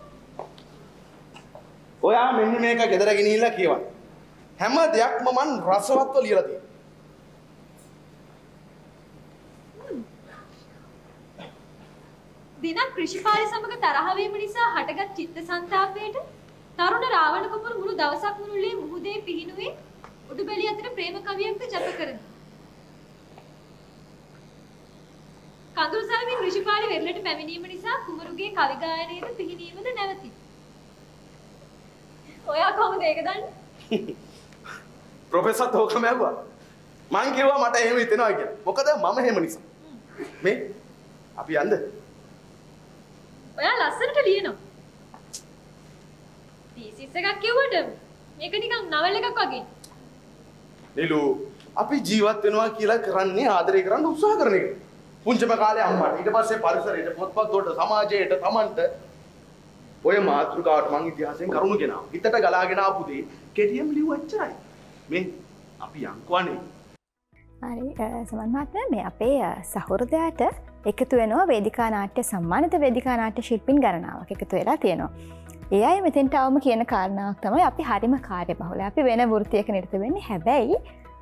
ඔයා මෙන්න මේක ගෙදර ගෙනිහිල්ලා කියවන්න. හැම දෙයක්ම මන් රසවත්ව ලියලා තියෙනවා. දිනක් කෘෂිකාර්ය සමග තරහ වීම නිසා හටගත් චිත්ත සංතාපයට තරුණ රාවණ කුමරු මුළු දවසක් මුළුල්ලේ මුහුදේ පිහිනුවේ උඩුබැලිය අතර ප්‍රේම කවියක්ද ජප කරනවා. කඳුළු සරමින් ඍෂිපාලි වෙරළට පැමිණීම නිසා කුමරුගේ කවි ගායනයේද පිහිනීමද නැවතී. ඔයා කොහොමද ඒක දන්නේ? ප්‍රොෆෙසර්ත් ඕකම ඇහුවා. මං කිව්වා මට එහෙම හිතෙනවා කියලා. මොකද මම එහෙම නිසා. මේ අපි යන්ද? ඔයා ලස්සනට ලියනවා. තීසිස් එකක් කිව්වට මේක නිකන් නවල් එකක් වගේ. නිලු අපි ජීවත් වෙනවා කියලා කරන්නේ ආදරය කරන්න උත්සාහ කරන එක. පුංචිම කාලේ අම්මට ඊට පස්සේ පරිසරයට පොත්පත් වලට සමාජයට Tamanට ඔය මාතෘකාවට මං ඉතිහාසයෙන් කරුණු ගෙනාවා. හිතට ගලාගෙන ආපු දේ කෙටියෙන් ලියුවච්චරයි. මේ අපි යන්කවනේ. හරි සමන් මහත්මයා මේ අපේ සහෘදයාට එකතු වෙනවා වේදිකා නාට්‍ය සම්මානිත වේදිකා නාට්‍ය ශිල්පීන් ගණනාවක් එකතු වෙලා තියෙනවා. ඒ අය මෙතෙන්ට අවම කියන කාරණාවක් තමයි අපි හරිම කාර්යබහුලයි. අපි වෙන වෘත්තියක නිරත වෙන්නේ. හැබැයි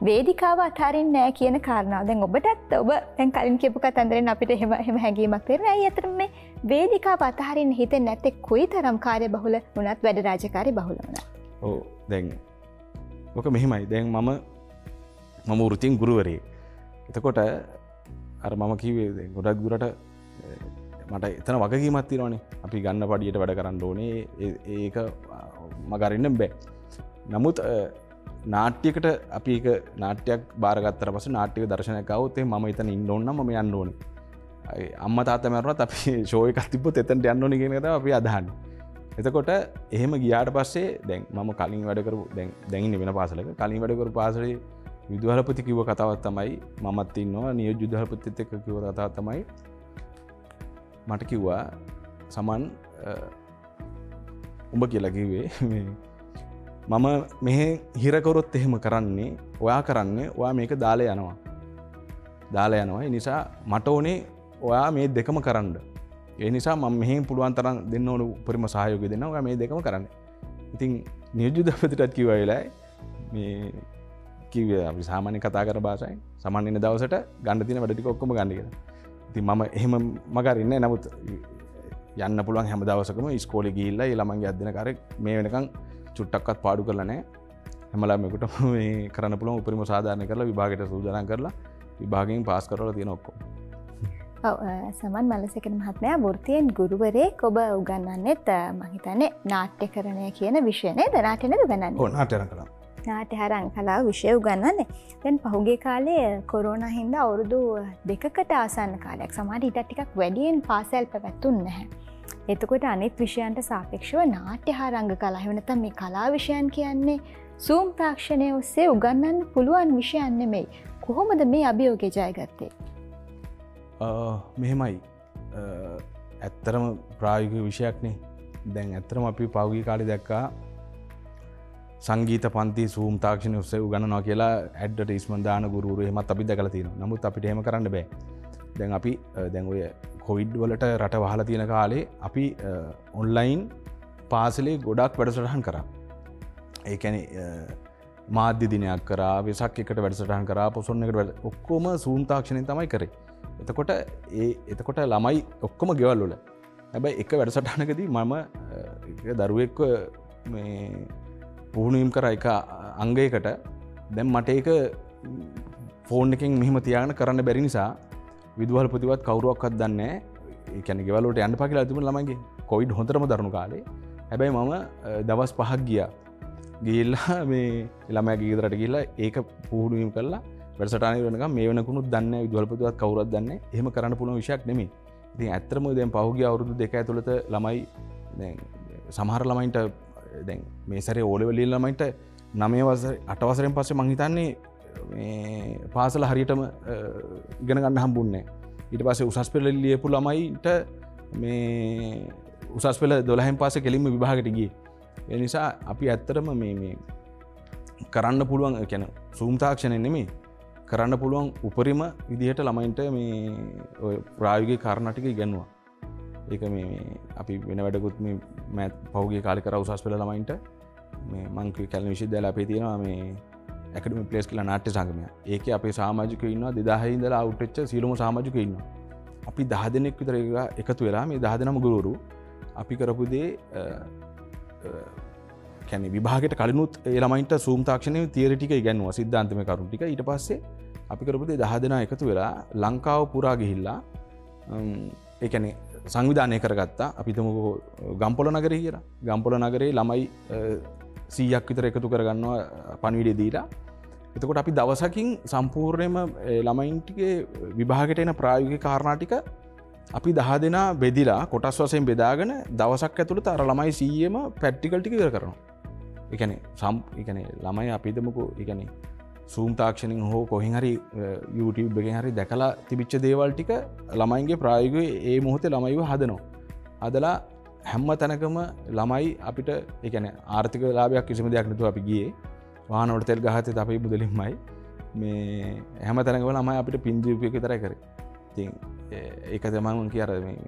වේදිකාව අතාරින්නේ නැහැ කියන කාරණාව. දැන් ඔබටත් ඔබ දැන් කලින් කියපු කතන්දරෙන් අපිට එහෙම හැඟීමක් තේරෙනවා. ඇයි අතර මේ වේදිකාව අතාරින්න හිතෙන්නේ නැත්තේ කොයිතරම් කාර්යබහුල වුණත් වැඩ රාජකාරී බහුල වුණත්. ඔව් දැන් ඔක මෙහිමයි. දැන් මම වෘත්තියෙන් ගුරුවරයෙක්. එතකොට අර මම කිව්වේ ගොඩක් දුරට මට එතන වගකීමක් තියෙනවානේ. අපි ගන්න පඩියට වැඩ කරන්න ඕනේ. ඒක මගරින්න බෑ. නමුත් නාට්‍යයකට අපි ඒක නාට්‍යයක් බාරගත්තට පස්සේ නාට්‍යක දර්ශනයක් ආවොත් මම එතන ඉන්න ඕන නම් මම යන්න ඕනේ. අම්මා තාත්තා මරුණත් අපි ෂෝ එකක් තිබ්බොත් එතනට යන්න ඕනේ කියන එක තමයි අපි අදහන්නේ. එතකොට එහෙම ගියාට පස්සේ දැන් මම කලින් වැඩ කරපු දැන් ඉන්නේ වෙන පාසලක. කලින් වැඩ කරපු පාසලේ විදුහලපති කිව්ව කතාවක් තමයි මමත් ඉන්නවා නියෝජ්‍ය විදුහලපතිත් එක්ක කිව්ව කතාවක් තමයි මට කිව්වා සමන් උඹ කියලා කිව්වේ මම මෙහෙ හිරකරොත් එහෙම කරන්නේ ඔයා කරන්නේ ඔයා මේක දාලා යනවා. ඒ නිසා මට ඕනේ ඔයා මේ දෙකම කරන්න. ඒ නිසා මම මෙහෙන් පුළුවන් තරම් දෙන්න ඕන උපරිම සහයෝගය දෙන්න. ඔයා මේ දෙකම කරන්න. ඉතින් නියෝජ්‍ය විදුහලපතිටත් කිව්වා වෙලාවේ මේ කිව්වේ අපි සාමාන්‍ය කතා කරන භාෂාවෙන් සමන් ඉන්න දවසට ගන්න තියෙන වැඩ ටික ඔක්කොම ගන්න කියලා. ඉතින් මම එහෙම මගරින්නේ නැහැ. නමුත් යන්න පුළුවන් හැම දවසකම ඉස්කෝලේ ගිහිල්ලා ඒ ළමන්ගේ අධ්‍යයන කාර්ය මේ වෙනකන් චුට්ටක්වත් පාඩු කරලා නැහැ. හැම ළමයෙකුටම මේ කරන්න පුළුවන් උපරිම සාධාරණ කරලා විභාගයට සූදානම් කරලා විභාගයෙන් පාස් කරවලා තියෙන ඔක්කොම. ඔව් සමන් මල්ලසේකර මහත්මයා වෘත්තියෙන් ගුරුවරයෙක් ඔබ උගන්වන්නේත් මම හිතන්නේ නාට්‍යකරණය කියන විෂය නේද? නාට්‍ය නේද උගන්වන්නේ? ඔව් නාට්‍යකරණ කළා. නාට්‍යහරං කලාව විෂය උගන්වන්නේ. දැන් පහුගිය කාලේ කොරෝනා හින්දා අවුරුදු 2කට ආසන්න කාලයක් සමහර ඊට ටිකක් වැඩියෙන් පාසල් පැවැත්තුන්නේ නැහැ. එතකොට අනිත් විෂයන්ට සාපේක්ෂව නාට්‍යහරංග කලාව එහෙම නැත්නම් මේ කලා විෂයන් කියන්නේ Zoom තාක්ෂණය ඔස්සේ උගන්වන්න පුළුවන් විෂයන් නෙමෙයි. කොහොමද මේ අභියෝගය ජයගත්තේ? මෙහෙමයි. ඇත්තරම ප්‍රායෝගික විෂයක්නේ. දැන් ඇත්තරම අපි පහුගිය කාලේ දැක්කා සංගීත පන්ති Zoom තාක්ෂණය ඔස්සේ උගන්වනවා කියලා ඇඩ්වර්ටයිස්මන්ට් දාන ගුරුවරු එහෙමත් අපි දැකලා තියෙනවා. නමුත් අපිට එහෙම කරන්න බෑ. දැන් අපි දැන් ඔය කොවිඩ් වලට රට වහලා තියෙන කාලේ අපි ඔන්ලයින් පාසලේ ගොඩක් වැඩසටහන් කරා. ඒ කියන්නේ මාධ්‍ය දිනයක් කරා, වෙසක් එකට වැඩසටහන් කරා, පොසොන් එකට ඔක්කොම Zoom තාක්ෂණයෙන් තමයි කරේ. එතකොට ළමයි ඔක්කොම ගෙවල් වල. හැබැයි එක වැඩසටහනකදී මම දරුවෙක්ව මේ පුහුණුවීම් කර එක අංගයකට දැන් මට ඒක ෆෝන් එකෙන් මෙහෙම තියාගෙන කරන්න බැරි නිසා විදුහල්පතිවත් කවුරුවක්වත් දන්නේ නැහැ. ඒ කියන්නේ ගෙවල් වලට යන්න පා කියලා තිබුණ ළමයිගේ කොවිඩ් හොඳටම දරුණු කාලේ. හැබැයි මම දවස් 5ක් ගියා. ගිහිල්ලා මේ ළමයාගේ ගෙදරට ගිහිල්ලා ඒක පුහුණුවීම් කරලා වැඩසටහන වෙනකම් මේ වෙනකුණුත් දන්නේ නැහැ විදුහල්පතිවත් කවුරුවත් දන්නේ නැහැ. එහෙම කරන්න පුළුවන් විෂයක් නෙමෙයි. ඉතින් ඇත්තටම දැන් පහුගිය අවුරුදු 2 ඇතුළත ළමයි දැන් සමහර ළමයින්ට දැන් මේ සැරේ ඕ ලෙවල් ළමයින්ට 9 වසරේ 8 වසරෙන් පස්සේ මං හිතන්නේ මේ පාසල හරියටම ඉගෙන ගන්න හම්බුන්නේ නැහැ. ඊට පස්සේ උසස් පෙළ ලියපු ළමයින්ට මේ උසස් පෙළ 12න් පස්සේ කෙලින්ම විභාගයට ගියේ. ඒ නිසා අපි ඇත්තටම මේ කරන්න පුළුවන් කියන්නේ Zoom තාක්ෂණය නෙමෙයි කරන්න පුළුවන් උපරිම විදිහට ළමයින්ට මේ ඔය ප්‍රායෝගික කාරණා ටික ඉගෙනුවා. ඒක මේ අපි වෙන වැඩකුත් මේ මෑත් පහුගිය කාලේ කරා උසස් පෙළ ළමයින්ට මේ මං කිව්ව කැලණි විශ්වවිද්‍යාලය අපේ තියෙනවා මේ ඇකඩමික් ප්ලේස් කියලා නාට්‍ය සංගමයක්. ඒකේ අපේ සමාජිකයෝ ඉන්නවා 2006 ඉඳලා අවුට් වෙච්ච සියලුම සමාජිකයෝ ඉන්නවා. අපි 10 දෙනෙක් විතර එකතු වෙලා මේ 10 දෙනාම ගුරුවරු අපි කරපු දේ කැන විභාගට කලනුත් ළමයින්ට සූම් තාක්ෂණය තියරි ටික ඉගන්නවා සිද්ධාන්තමය කරුණු ටික. ඊට පස්සේ අපි කරපු දේ 10 දෙනා එකතු වෙලා ලංකාව පුරා ගිහිල්ලා ඒ කියන්නේ සංවිධානය කරගත්තා. අපි හිතමුකෝ ගම්පොළ නගරය කියලා. ගම්පොළ නගරේ ළමයි 100ක් විතර එකතු කරගන්නවා පණිවිඩය දීලා. එතකොට අපි දවසකින් සම්පූර්ණයෙන්ම ළමයින්ටිගේ විභාගයට එන ප්‍රායෝගික කාරණා ටික අපි 10 දෙනා බෙදිලා කොටස් වශයෙන් බෙදාගෙන දවසක් ඇතුළත අර ළමයි 100ම ප්‍රැක්ටිකල් ටික ඉවර කරනවා. ඒ කියන්නේ ළමයි අපි හිතමුකෝ ඒ කියන්නේ සූම් තාක්ෂණයෙන් හෝ කොහෙන් හරි YouTube එකෙන් හරි දැකලා තිබිච්ච දේවල් ටික ළමයින්ගේ ප්‍රායෝගිකව ඒ මොහොතේ ළමයිව හදනවා. හදලා හැම තැනකම ළමයි අපිට ඒ කියන්නේ ආර්ථික ලාභයක් කිසිම දෙයක් නැතුව අපි ගියේ. වාහන වලට තෙල් ගහත්තේ අපේ මුදලින්මයි. මේ හැම තැනකම ළමයි අපිට පින් දීපු එක විතරයි කරේ. ඉතින් ඒක තමයි මම කිය අර මේ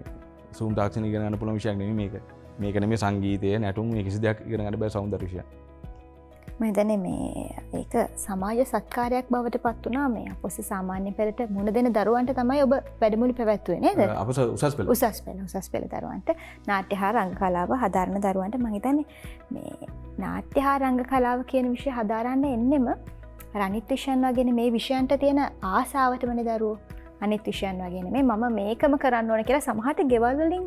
සූම් තාක්ෂණ ඉගෙන ගන්න පුළුවන් විෂයක් නෙමෙයි මේක. මේක නෙමෙයි සංගීතය නැටුම් මේ කිසි දෙයක් ඉගෙන ගන්න බෑ සෞන්දර්ය විෂයක්. මම හිතන්නේ මේ ඒක සමාජ සත්කාරයක් බවට පත් වුණා මේ අපොස සාමාන්‍ය පෙළට මුණ දෙන දරුවන්ට තමයි ඔබ වැඩමුළු පැවැත්වුවේ නේද? අපොස උසස් පෙළ දරුවන්ට නාට්‍ය හා රංග කලාව හදාරන දරුවන්ට මම හිතන්නේ මේ නාට්‍ය හා රංග කලාව කියන විෂය හදාරන්න එන්නෙම අනිත් විෂයන් වගේ මේ විෂයන්ට තියෙන ආසාවටමනේ දරුවෝ. අනිත් විෂයන් වගේ නෙමෙයි මම මේකම කරන්න ඕන කියලා සමහරට ගෙවල් වලින්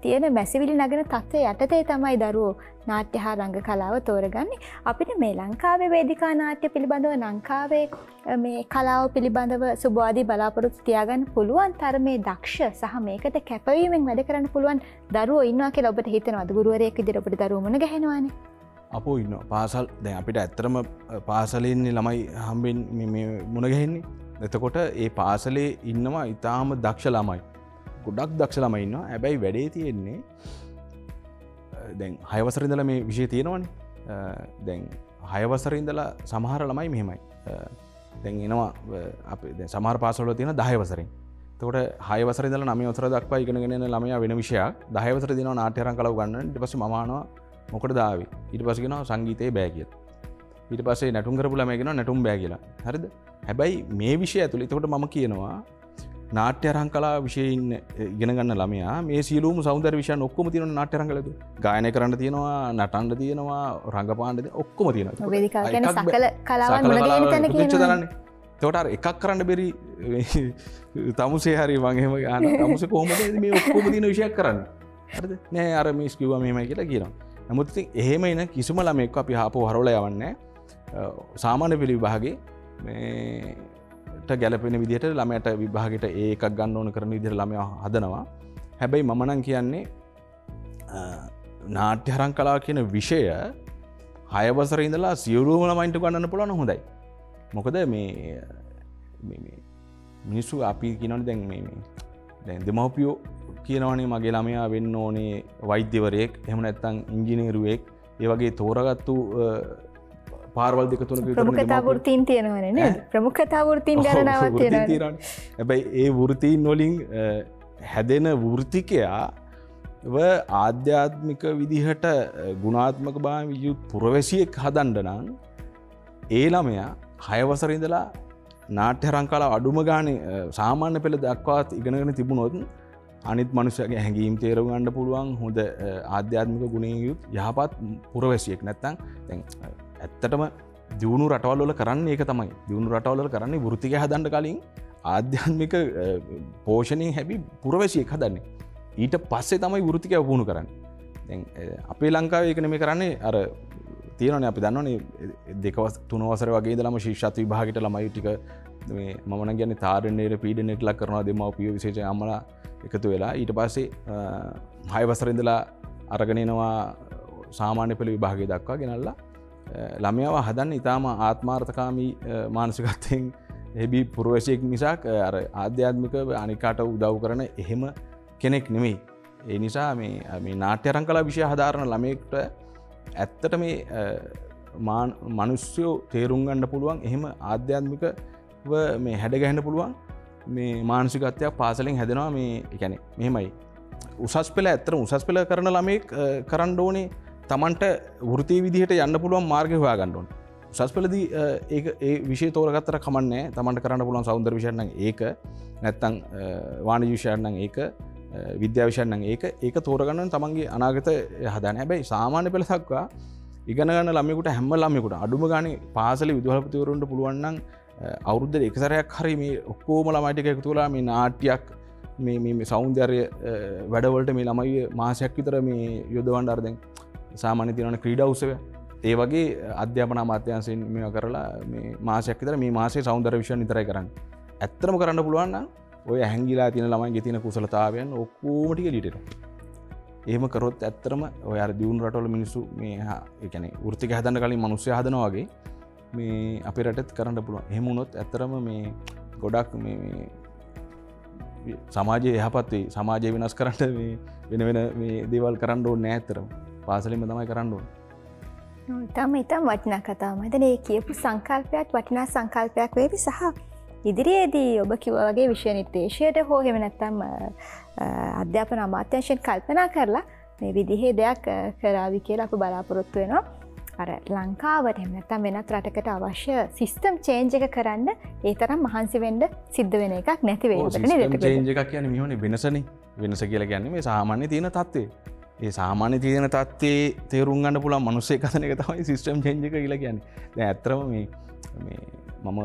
තියෙන මැසිවිලි නගන තත්ත්වය යටතේ තමයි දරුවෝ නාට්‍ය හා රංග කලාව තෝරගන්නේ. අපිට මේ ලංකාවේ වේදිකා නාට්‍ය පිළිබඳව ලංකාවේ මේ කලාව පිළිබඳව සුබවාදී බලාපොරොත්තු තියාගන්න පුළුවන් තරමේ දක්ෂ සහ මේකට කැපවීමෙන් වැඩ කරන්න පුළුවන් දරුවෝ ඉන්නවා කියලා ඔබට හිතෙනවද? ගුරුවරයෙක් විදිහට ඔබට දරුවෝ මුණ ගැහෙනවානේ. අපෝ ඉන්නවා. පාසල් දැන් අපිට ඇත්තටම පාසලේ ඉන්නේ ළමයි හම්බෙන් මේ මුණ ගැහෙන්නේ. එතකොට ඒ පාසලේ ඉන්නවා ඊටාම දක්ෂ ළමයි. ගොඩක් දක්ෂ ළමයි ඉන්නවා. හැබැයි වැඩේ තියෙන්නේ දැන් 6 වසරේ ඉඳලා මේ විෂය තියෙනවනේ. දැන් 6 වසරේ ඉඳලා සමහර ළමයි මෙහෙමයි. දැන් එනවා අපේ දැන් සමහර පාසල් වල තියෙන 10 වසරෙන්. එතකොට 6 වසරේ ඉඳලා 9 වසර දක්වා ඉගෙනගෙන යන ළමයා වෙන විෂයක් 10 වසරේ දෙනවා නාට්‍ය රංග කලාව ගන්නන. ඊට පස්සේ මම අහනවා මොකටද ආවේ? ඊට පස්සේ කියනවා සංගීතේ බෑ කියලා. ඊට පස්සේ නැටුම් කරපු ළමයා කියනවා නැටුම් බෑ කියලා. හරිද? හැබැයි මේ විෂය ඇතුළේ එතකොට මම කියනවා නාට්‍ය රංග කලාව විෂයෙන් ඉගෙන ගන්න ළමයා මේ සියලුම සෞන්දර්ය විෂයන් ඔක්කොම තියෙනවා නාට්‍ය රංග කලාවේ. ගායනය කරන්න තියෙනවා, නටන්න තියෙනවා, රංගපාන්න තියෙනවා ඔක්කොම තියෙනවා. වේදිකාව කියන්නේ සකල කලාවන් මුණ ගැහෙන තැන කියනවා. එතකොට අර එකක් කරන්න බැරි තමුසේ හරි මම එහෙම අහනවා තමුසේ කොහොමද මේ ඔක්කොම තියෙන විෂයක් කරන්නේ? හරිද? නෑ අර මිස් කිව්වා මෙහෙමයි කියලා කියනවා. නමුත් ඉතින් එහෙම එන කිසිම ළමෙක්ව අපි ආපහු හරවලා යවන්නේ නෑ. සාමාන්‍ය පෙළ විභාගේ මේට ගැලපෙන විදිහට ළමයට විභාගයට ඒ එකක් ගන්න ඕන කරන විදිහට ළමයා හදනවා. හැබැයි මම නම් කියන්නේ නාට්‍ය හරං කලාව කියන විෂය 6 වසරේ ඉඳලා සියලුම ළමයින්ට ගන්නන්න පුළුවන් හොඳයි. මොකද මේ මිනිස්සු අපි කියනවනේ දැන් දෙමව්පියෝ කියනවනේ මගේ ළමයා වෙන්න ඕනේ වෛද්‍යවරයෙක් එහෙම නැත්නම් ඉංජිනේරුවෙක් ඒ වගේ තෝරාගත්තු පාරවල් දෙක තුනක විතර ප්‍රමුඛතා වෘත්තීන් තියෙනවනේ නේද? ප්‍රමුඛතා වෘත්තීන් ගණනාවක් තියෙනවා. හැබැයි ඒ වෘත්තීන් වලින් හැදෙන වෘත්තිකයාව ආධ්‍යාත්මික විදිහට ගුණාත්මක භාවයෙන් යුත් පුරවැසියෙක් හදන්න නම් ඒ ළමයා 6 වසරේ ඉඳලා නාට්‍ය රංග කලාව අඩුම ගානේ සාමාන්‍ය පෙළ දක්වාත් ඉගෙනගෙන තිබුණොත් අනිත් මනුස්සයගේ හැඟීම් තේරුම් ගන්න පුළුවන් හොඳ ආධ්‍යාත්මික ගුණයෙන් යුත් යහපත් පුරවැසියෙක්. නැත්තම් දැන් ඇත්තටම දියුණු රටවල් වල කරන්නේ ඒක තමයි. දියුණු රටවල් වල කරන්නේ වෘත්තිකය හදන්න කලින් ආධ්‍යාත්මික පෝෂණයෙන් හැබි පුරවැසියෙක් හදන්නේ. ඊට පස්සේ තමයි වෘත්තිකය වුණු කරන්නේ. දැන් අපේ ලංකාවේ ඒක නෙමෙයි කරන්නේ අර තියෙනවනේ අපි දන්නවනේ 2-3 වසර වගේ ඉඳලම ශිෂ්‍යත්ව විභාගයට ළමයි ටික මේ මම නම් කියන්නේ තාරණයට පීඩනයට ලක් කරනවා දෙමව්පියෝ විශේෂයෙන් අම්මලා එකතු වෙලා ඊට පස්සේ 6 වසර ඉඳලා අරගෙන එනවා සාමාන්‍ය පෙළ විභාගය දක්වා ගෙනල්ලා ළමයාව හදන්න ඉතාම ආත්මාර්ථකාමී මානසිකත්වයෙන් එබි පුරවැසියෙක් මිසක් අර ආධ්‍යාත්මික අනිකාට උදව් කරන එහෙම කෙනෙක් නෙමෙයි. ඒ නිසා මේ නාට්‍ය රංග කලාව විෂය හදාරන ළමයෙක්ට ඇත්තට මේ මිනිස්සු තේරුම් ගන්න පුළුවන් එහෙම ආධ්‍යාත්මිකව මේ හැඩ ගැහෙන්න පුළුවන් මේ මානසිකත්වයක් පාසලෙන් හැදෙනවා. මේ කියන්නේ මෙහෙමයි උසස් පෙළ ඇත්තටම උසස් පෙළ කරන ළමයෙක් කරන්න ඕනේ තමන්ට වෘත්තීය විදිහට යන්න පුළුවන් මාර්ගය හොයා ගන්න ඕනේ. උසස් පෙළදී ඒ විෂය තෝරගත්තට කමන්නේ නැහැ. තමන්ට කරන්න පුළුවන් සෞන්දර්ය විෂයක් නම් ඒක නැත්තම් වාණිජ විෂයක් නම් ඒක විද්‍යා විෂයක් නම් ඒක තෝරගන්න තමන්ගේ අනාගත හදාන්න. හැබැයි සාමාන්‍ය පෙළ දක්වා ඉගෙන ගන්න ළමයෙකුට හැම ළමයෙකුට අඩුම ගානේ පාසලේ විදුහල්පතිවරුන්ට පුළුවන් නම් අවුරුද්දේ එක සැරයක් හරි මේ ඔක්කොම ළමයි ටික එකතු වෙලා මේ නාට්‍යයක් මේ සෞන්දර්ය වැඩවලට මේ ළමයි මාසයක් විතර මේ යොදවන්න අර දැන් සාමාන්‍ය තියෙනවනේ ක්‍රීඩා උත්සවය. ඒ වගේ අධ්‍යාපන අමාත්‍යාංශයෙන් මේවා කරලා මේ මාසයක් විතර මේ මාසේ සෞන්දර්ය විෂයන් විතරයි කරන්නේ. ඇත්තටම කරන්න පුළුවන් නම් ඔය හැංගිලා තියෙන ළමයින්ගේ තියෙන කුසලතාවයන් ඔක්කොම ටික එළියට එනවා. එහෙම කරොත් ඇත්තටම ඔය අර දියුණු රටවල මිනිස්සු මේ ඒ කියන්නේ වෘත්තික හදන්න කලින් මිනිස්සු හදනවා වගේ මේ අපේ රටෙත් කරන්න පුළුවන්. එහෙම වුණොත් ඇත්තටම මේ ගොඩක් මේ සමාජයේ යහපත් වෙයි. සමාජය වෙනස් කරන්න මේ වෙන මේ දේවල් කරන්න ඕනේ නැහැ ඇත්තටම. පාසලෙම තමයි කරන්න ඕනේ. ඉතාම වටිනා කතාවක්. මම හිතන්නේ මේ කියපු සංකල්පයක් වටිනා සංකල්පයක් වේවි සහ ඉදිරියේදී ඔබ කිව්වා වගේ විෂය නිර්දේශයට හෝ එහෙම නැත්නම් අධ්‍යාපන අමාත්‍යාංශයෙන් කල්පනා කරලා මේ විදිහේ දෙයක් කරાવી කියලා අපි බලාපොරොත්තු වෙනවා. අර ලංකාවට එහෙම නැත්නම් වෙනත් රටකට අවශ්‍ය සිස්ටම් චේන්ජ් එක කරන්න ඒ තරම් මහන්සි වෙන්න සිද්ධ වෙන එකක් නැති වෙයි. සිස්ටම් චේන්ජ් එකක් කියන්නේ මෙහෙමනේ වෙනසනේ. වෙනස කියලා කියන්නේ මේ සාමාන්‍ය තියෙන තත්ත්වය. ඒ සාමාන්‍ය තියෙන තත්ත්වයේ තේරුම් ගන්න පුළුවන් මිනිස්සෙක් හදන එක තමයි සිස්ටම් චේන්ජ් එක කියලා කියන්නේ. දැන් ඇත්තටම මේ මම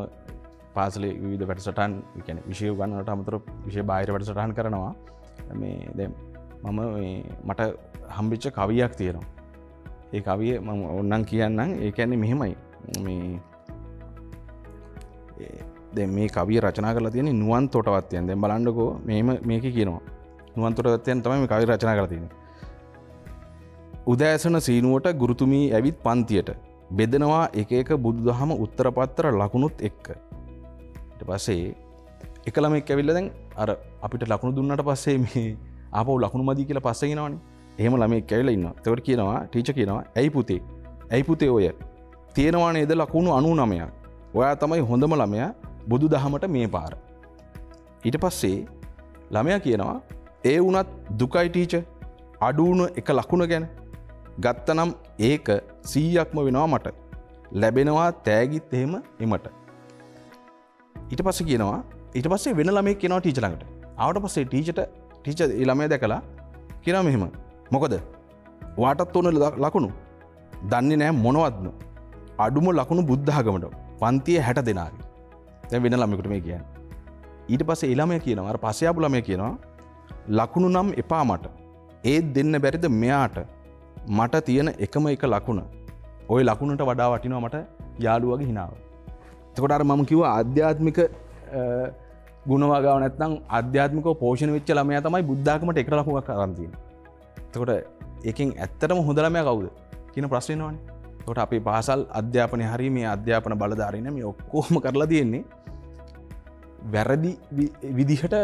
පාසලේ විවිධ වැඩසටහන් කියන්නේ විෂය උගන්වන්නට අමතරව විෂය බාහිර වැඩසටහන් කරනවා. මේ දැන් මම මට හම්බෙච්ච කවියක් තියෙනවා. ඒ කවිය මම ඕනනම් කියන්නම්. ඒ කියන්නේ මෙහෙමයි. දැන් මේ කවිය රචනා කරලා තියෙන්නේ නුවන් තොටවත්යන්. දැන් බලන්නකෝ මේකේ කියනවා. නුවන් තොටවත්යන් තමයි මේ කවිය රචනා කරලා තියෙන්නේ. උදෑසන සීනුවට ගුරුතුමී ඇවිත් පන්තියට බෙදනවා එක එක බුදුදහම උත්තරපත්‍ර ලකුණුත් එක්ක. ඊට පස්සේ එක ළමෙක් ඇවිල්ලා දැන් අර අපිට ලකුණු දුන්නාට පස්සේ මේ ආපහු ලකුණු මදි කියලා පස්සේ එනවනේ. එහෙම ළමෙක් ඇවිල්ලා ඉන්නවා. ඒකට කියනවා ටීචර් කියනවා ඇයි පුතේ ඔය තියෙනවා නේද ලකුණු 99ක්. ඔයා තමයි හොඳම ළමයා බුදුදහමට මේ පාර. ඊට පස්සේ ළමයා කියනවා ඒ වුණත් දුකයි ටීචර් අඩු වුණ එක ලකුණ ගැන. ගත්තනම් ඒක 100ක්ම වෙනවා මට. ලැබෙනවා තෑගිත් එහෙම එමට. ඊට පස්සේ කියනවා ඊට පස්සේ වෙන ළමයෙක් කියනවා ටීචර් ළඟට. ආවට පස්සේ ටීචර් ඒ ළමයා දැකලා කියනවා මෙහෙම මොකද ඔයාටත් ඕන ලකුණු දන්නේ නැහැ මොනවත්ද අඩුම ලකුණු බුද්ධ ආගමට පන්තියේ 60 දෙනාගේ. දැන් වෙන ළමයෙකුට මේ කියන්නේ. ඊට පස්සේ ඒ ළමයා කියනවා අර පස්සේ ආපු ළමයා කියනවා ලකුණු නම් එපා මට. ඒත් දෙන්න බැරිද මෙයාට මට තියෙන එකම එක ලකුණ. ওই ලකුණට වඩා වටිනවා මට යාළුවාගේ හිනාව. එතකොට අර මම කිව්වා ආධ්‍යාත්මික ගුණවගාව නැත්නම් ආධ්‍යාත්මිකව පෝෂණය වෙච්ච ළමයා තමයි බුද්ධ ආගමට එකට ලකුණක් අරන් තියෙන්නේ. එතකොට ඒකෙන් ඇත්තටම හොඳ ළමයා කවුද කියන ප්‍රශ්නේ එනවනේ. එතකොට අපේ පාසල් අධ්‍යාපනයේ හරිය මේ අධ්‍යාපන බලධාරීන් මේ ඔක්කොම කරලා තියෙන්නේ වැරදි විදිහට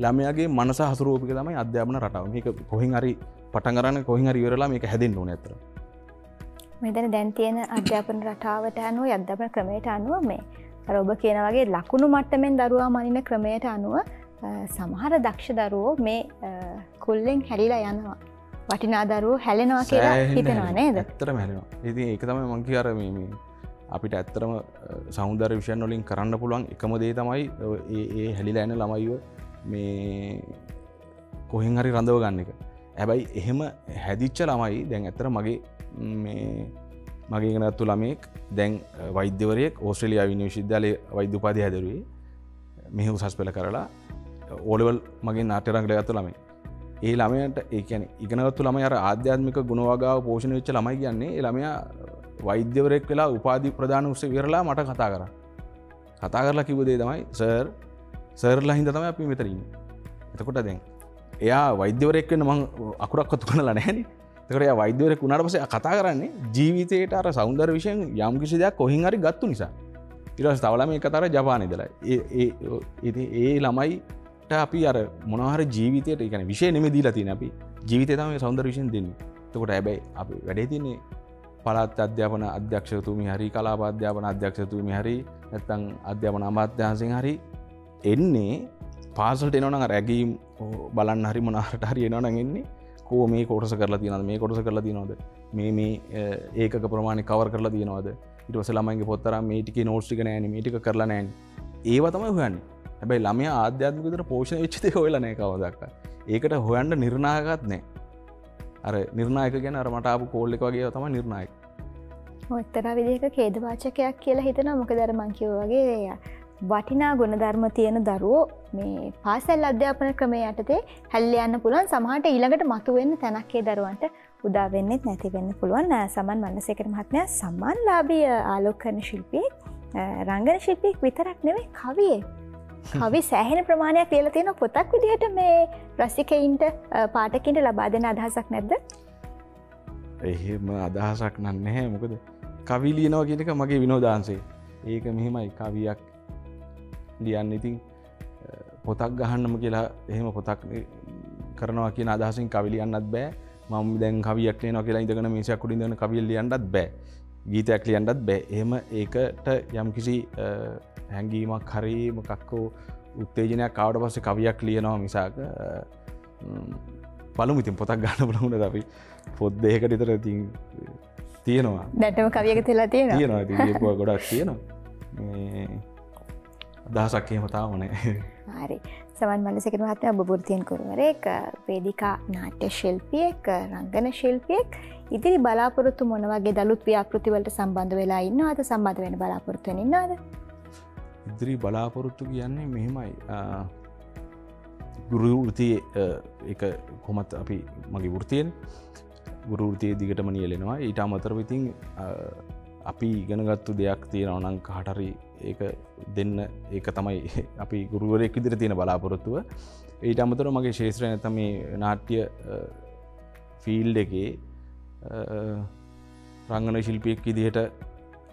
ළමයාගේ මනස හසුරුවපු එක තමයි අධ්‍යාපන රටාව. මේක කොහෙන් හරි පටන් ගන්න කොහෙන් හරි ඉවරලා මේක හැදෙන්න ඕනේ ඇත්තට. මෙතන දැන් තියෙන අධ්‍යාපන රටාවට අනුව අධ්‍යාපන ක්‍රමයට අනුව මේ අර ඔබ කියන වගේ ලකුණු මට්ටමින් දරුවා මනින ක්‍රමයට අනුව සමහර දක්ෂ දරුවෝ මේ කුල්ලෙන් හැලිලා යනවා. වටිනා දරුවෝ හැලෙනවා කියලා හිතනවා නේද? ඇත්තටම හැලෙනවා. ඉතින් ඒක තමයි මම කිය අර මේ අපිට ඇත්තටම සෞන්දර්ය විෂයන් වලින් කරන්න පුළුවන් එකම දේ තමයි ඒ හැලිලා යන ළමයිව මේ කොහෙන් හරි රඳව ගන්න එක. හැබැයි එහෙම හැදිච්ච ළමයි දැන් ඇත්තට මගේ ඉගෙනගත්තු ළමයෙක් දැන් වෛද්‍යවරයෙක් ඕස්ට්‍රේලියානු විශ්වවිද්‍යාලයේ වෛද්‍ය උපාධිය හැදෙරුවේ. මෙහි උසස් පෙළ කරලා O level මගේ නාට්‍ය රංගනයට ගත්ත ළමයි. ඒ ළමයාට ඒ කියන්නේ ඉගෙනගත්තු ළමයි අර ආධ්‍යාත්මික ගුණවගාව පෝෂණය වෙච්ච ළමයි කියන්නේ ඒ ළමයා වෛද්‍යවරයෙක් වෙලා උපාධි ප්‍රදාන උත්සවය ඉවරලා මට කතා කරා. කතා කරලා කිව්ව දේ තමයි සර්ලා හින්දා තමයි අපි මෙතන ඉන්නේ. එතකොට දැන් එයා වෛද්‍යවරයෙක් වෙන්න මං අකුරක්වත් කරලා නැහැනේ. එතකොට එයා වෛද්‍යවරයෙක් වුණාට පස්සේ කතා කරන්නේ ජීවිතේට අර සෞන්දර්ය විෂයෙන් යම් කිසි දෙයක් කොහෙන් හරි ගත්තු නිසා. ඊට පස්සේ තව ළමයි කතාර ජපානයේ ඉඳලා ඒ ළමයිට අපි අර මොනවා හරි ජීවිතයට ඒ කියන්නේ විෂය නෙමෙයි දීලා තියෙන්නේ අපි ජීවිතේ තමයි සෞන්දර්ය විෂයෙන් දෙන්නේ. එතකොට හැබැයි අපි වැඩේ තියෙන්නේ පළාත් අධ්‍යාපන අධ්‍යක්ෂකතුමි හරි කලාප අධ්‍යාපන අධ්‍යක්ෂකතුමි හරි නැත්නම් අධ්‍යාපන අමාත්‍යාංශයෙන් හරි එන්නේ පාසලට එනවනම් අර ඇගීම් බලන්න හරි මොනාකට හරි එනවනම් එන්නේ කෝ මේ කොටස කරලා තියනවද මේ කොටස කරලා තියනවද මේ ඒකක ප්‍රමාණය කවර් කරලා තියනවද ඊට පස්සේ ළමයින්ගේ පොත් තරම් මේ ටිකේ නෝට්ස් ටික නැහැනේ මේ ටික කරලා නැහැනේ ඒවා තමයි හොයන්නේ. හැබැයි ළමයා ආධ්‍යාත්මික විදිහට පෝෂණය වෙච්ච දේ හොයලා නැහැ කවදාවත්. ඒකට හොයන්න නිර්ණායකත් නැහැ. අර නිර්ණායක කියන්නේ අර මට ආපු කෝල් එක වගේ තමයි නිර්ණායක. ඔත්තර විදිහක ඛේදවාචකයක් කියලා හිතනවා. මොකද අර මං කිව්වා වගේ වටිනා ගුණධර්ම තියෙන දරුවෝ මේ පාසල් අධ්‍යාපන ක්‍රමයේ යටතේ හැල්ල යන්න පුළුවන්. සමහරට ඊළඟට මතුවෙන්න තැනක් ඒ දරුවන්ට උදා වෙන්නෙත් නැති වෙන්න පුළුවන්. සමන් මල්ලසේකර මහත්මයා සම්මානලාභී ආලෝකන ශිල්පියෙක්, රංගන ශිල්පියෙක් විතරක් නෙවෙයි කවියෙක්. කවි සෑහෙන ප්‍රමාණයක් ලියලා තියෙන පොතක් විදිහට මේ රසිකයින්ට පාඨකින්ට ලබා දෙන අදහසක් නැද්ද? එහෙම අදහසක් නැහැ. මොකද කවි ලියනවා කියන එක මගේ විනෝදාංශය. ඒක මෙහෙමයි කවියක් ලියන්න ඉතින් පොතක් ගහන්නම කියලා එහෙම පොතක් කරනවා කියන අදහසින් කවි ලියන්නත් බෑ. මම දැන් කවියක් ලියනවා කියලා ඉඳගෙන මේසයක් උඩින් ඉඳගෙන කවිය ලියන්නත් බෑ. ගීතයක් ලියන්නත් බෑ. එහෙම ඒකට යම්කිසි හැඟීමක් හරි මොකක්කෝ උත්තේජනයක් ආවට පස්සේ කවියක් ලියනවා මිසක් බලමු ඉතින් පොතක් ගන්න බලමුද අපි පොත් දෙකකට විතර තියෙනවා. දැන්ටම කවියක තියලා තියෙනවා. තියෙනවා. ඉතින් ඒක ගොඩක් තියෙනවා. මේ අදහසක් එහෙම තාම නැහැ. හරි. සමන් මල්ලසේකර මහත්මයා ඔබ වෘත්තියෙන් කරුවරයෙක්, වේදිකා නාට්‍ය ශිල්පියෙක්, රංගන ශිල්පියෙක්. ඉදිරි බලාපොරොත්තු මොන වගේ දලුත් ව්‍යාපෘති වලට සම්බන්ධ වෙලා ඉන්නවද? සම්බන්ධ වෙන්න බලාපොරොත්තු වෙමින් ඉන්නවද? ඉදිරි බලාපොරොත්තු කියන්නේ මෙහෙමයි. ගුරු වෘත්තියේ එක කොහොමත් අපි මගේ වෘත්තියෙන් ගුරු වෘත්තියේ දිගටම නියැලෙනවා. ඊට අමතරව ඉතින් අපි ඉගෙනගත්තු දෙයක් තියෙනවා නම් කාට හරි ඒක දෙන්න, ඒක තමයි අපි ගුරුවරයෙක් විදිහට තියෙන බලාපොරොත්තුව. ඊට අමතරව මගේ ශාස්ත්‍රය නැත්නම් මේ නාට්‍ය ෆීල්ඩ් එකේ රංගන ශිල්පියෙක් විදිහට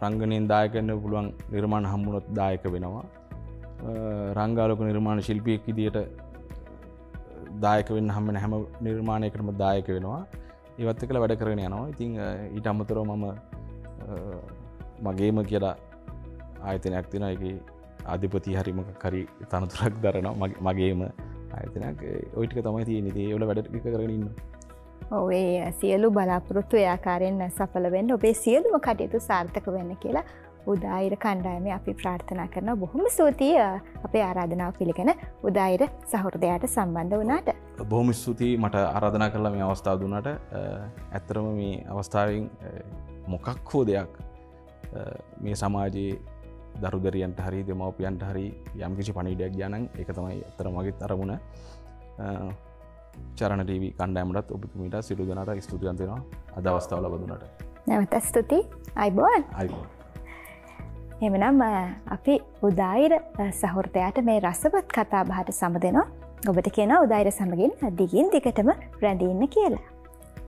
රංගනයෙන් දායක වෙන්න පුළුවන් නිර්මාණ හම්බුනොත් දායක වෙනවා. රංගාලෝක නිර්මාණ ශිල්පියෙක් විදිහට දායක වෙන්න හම්බෙන හැම නිර්මාණයකටම දායක වෙනවා. ඒවත් එක්කලා වැඩ කරගෙන යනවා. ඉතින් ඊට අමතරව මම මගේම කියලා ආයතනයක් තියෙනවා. ඒකේ අධිපති හරි මොකක් හරි තනතුරක් දරනවා. මගේම ආයතනයක්. ওই ටික තමයි තියෙන්නේ. ඒ වල වැඩ ටික කරගෙන ඉන්නවා. ඔව්, ඒ සියලු බලාපොරොත්තු ඒ ආකාරයෙන් සඵල වෙන්න, ඔබේ සියලුම කටයුතු සාර්ථක වෙන්න කියලා උදායිර කණ්ඩායමේ අපි ප්‍රාර්ථනා කරනවා. බොහොම ස්තුතියි අපේ ආරාධනාව පිළිගෙන උදායිර සහෘදයාට සම්බන්ධ වුණාට. බොහොම ස්තුතියි මට ආරාධනා කළා මේ අවස්ථාව දුන්නාට. ඇත්තටම මේ අවස්ථාවෙන් මොකක් හෝ දෙයක් මේ සමාජයේ දරුදරියන්ට හරි දෙමව්පියන්ට හරි යම්කිසි පණිවිඩයක් ගියා නම් ඒක තමයි ඇත්තටම මගේ අරමුණ. චරණ ටීවී කණ්ඩායමටත් ඔබතුමීට සියලු දෙනාට ස්තුතිවන්ත වෙනවා අද අවස්ථාව ලබා දුන්නාට. නැවත ස්තුතියි. අයබෝන්. අයබෝන්. එහෙමනම් අපි උදායිර සහෘදයාට මේ රසවත් කතා බහට සමදෙනවා. ඔබට කියනවා උදායිර සමගින් දිගින් දිගටම රැඳී ඉන්න කියලා.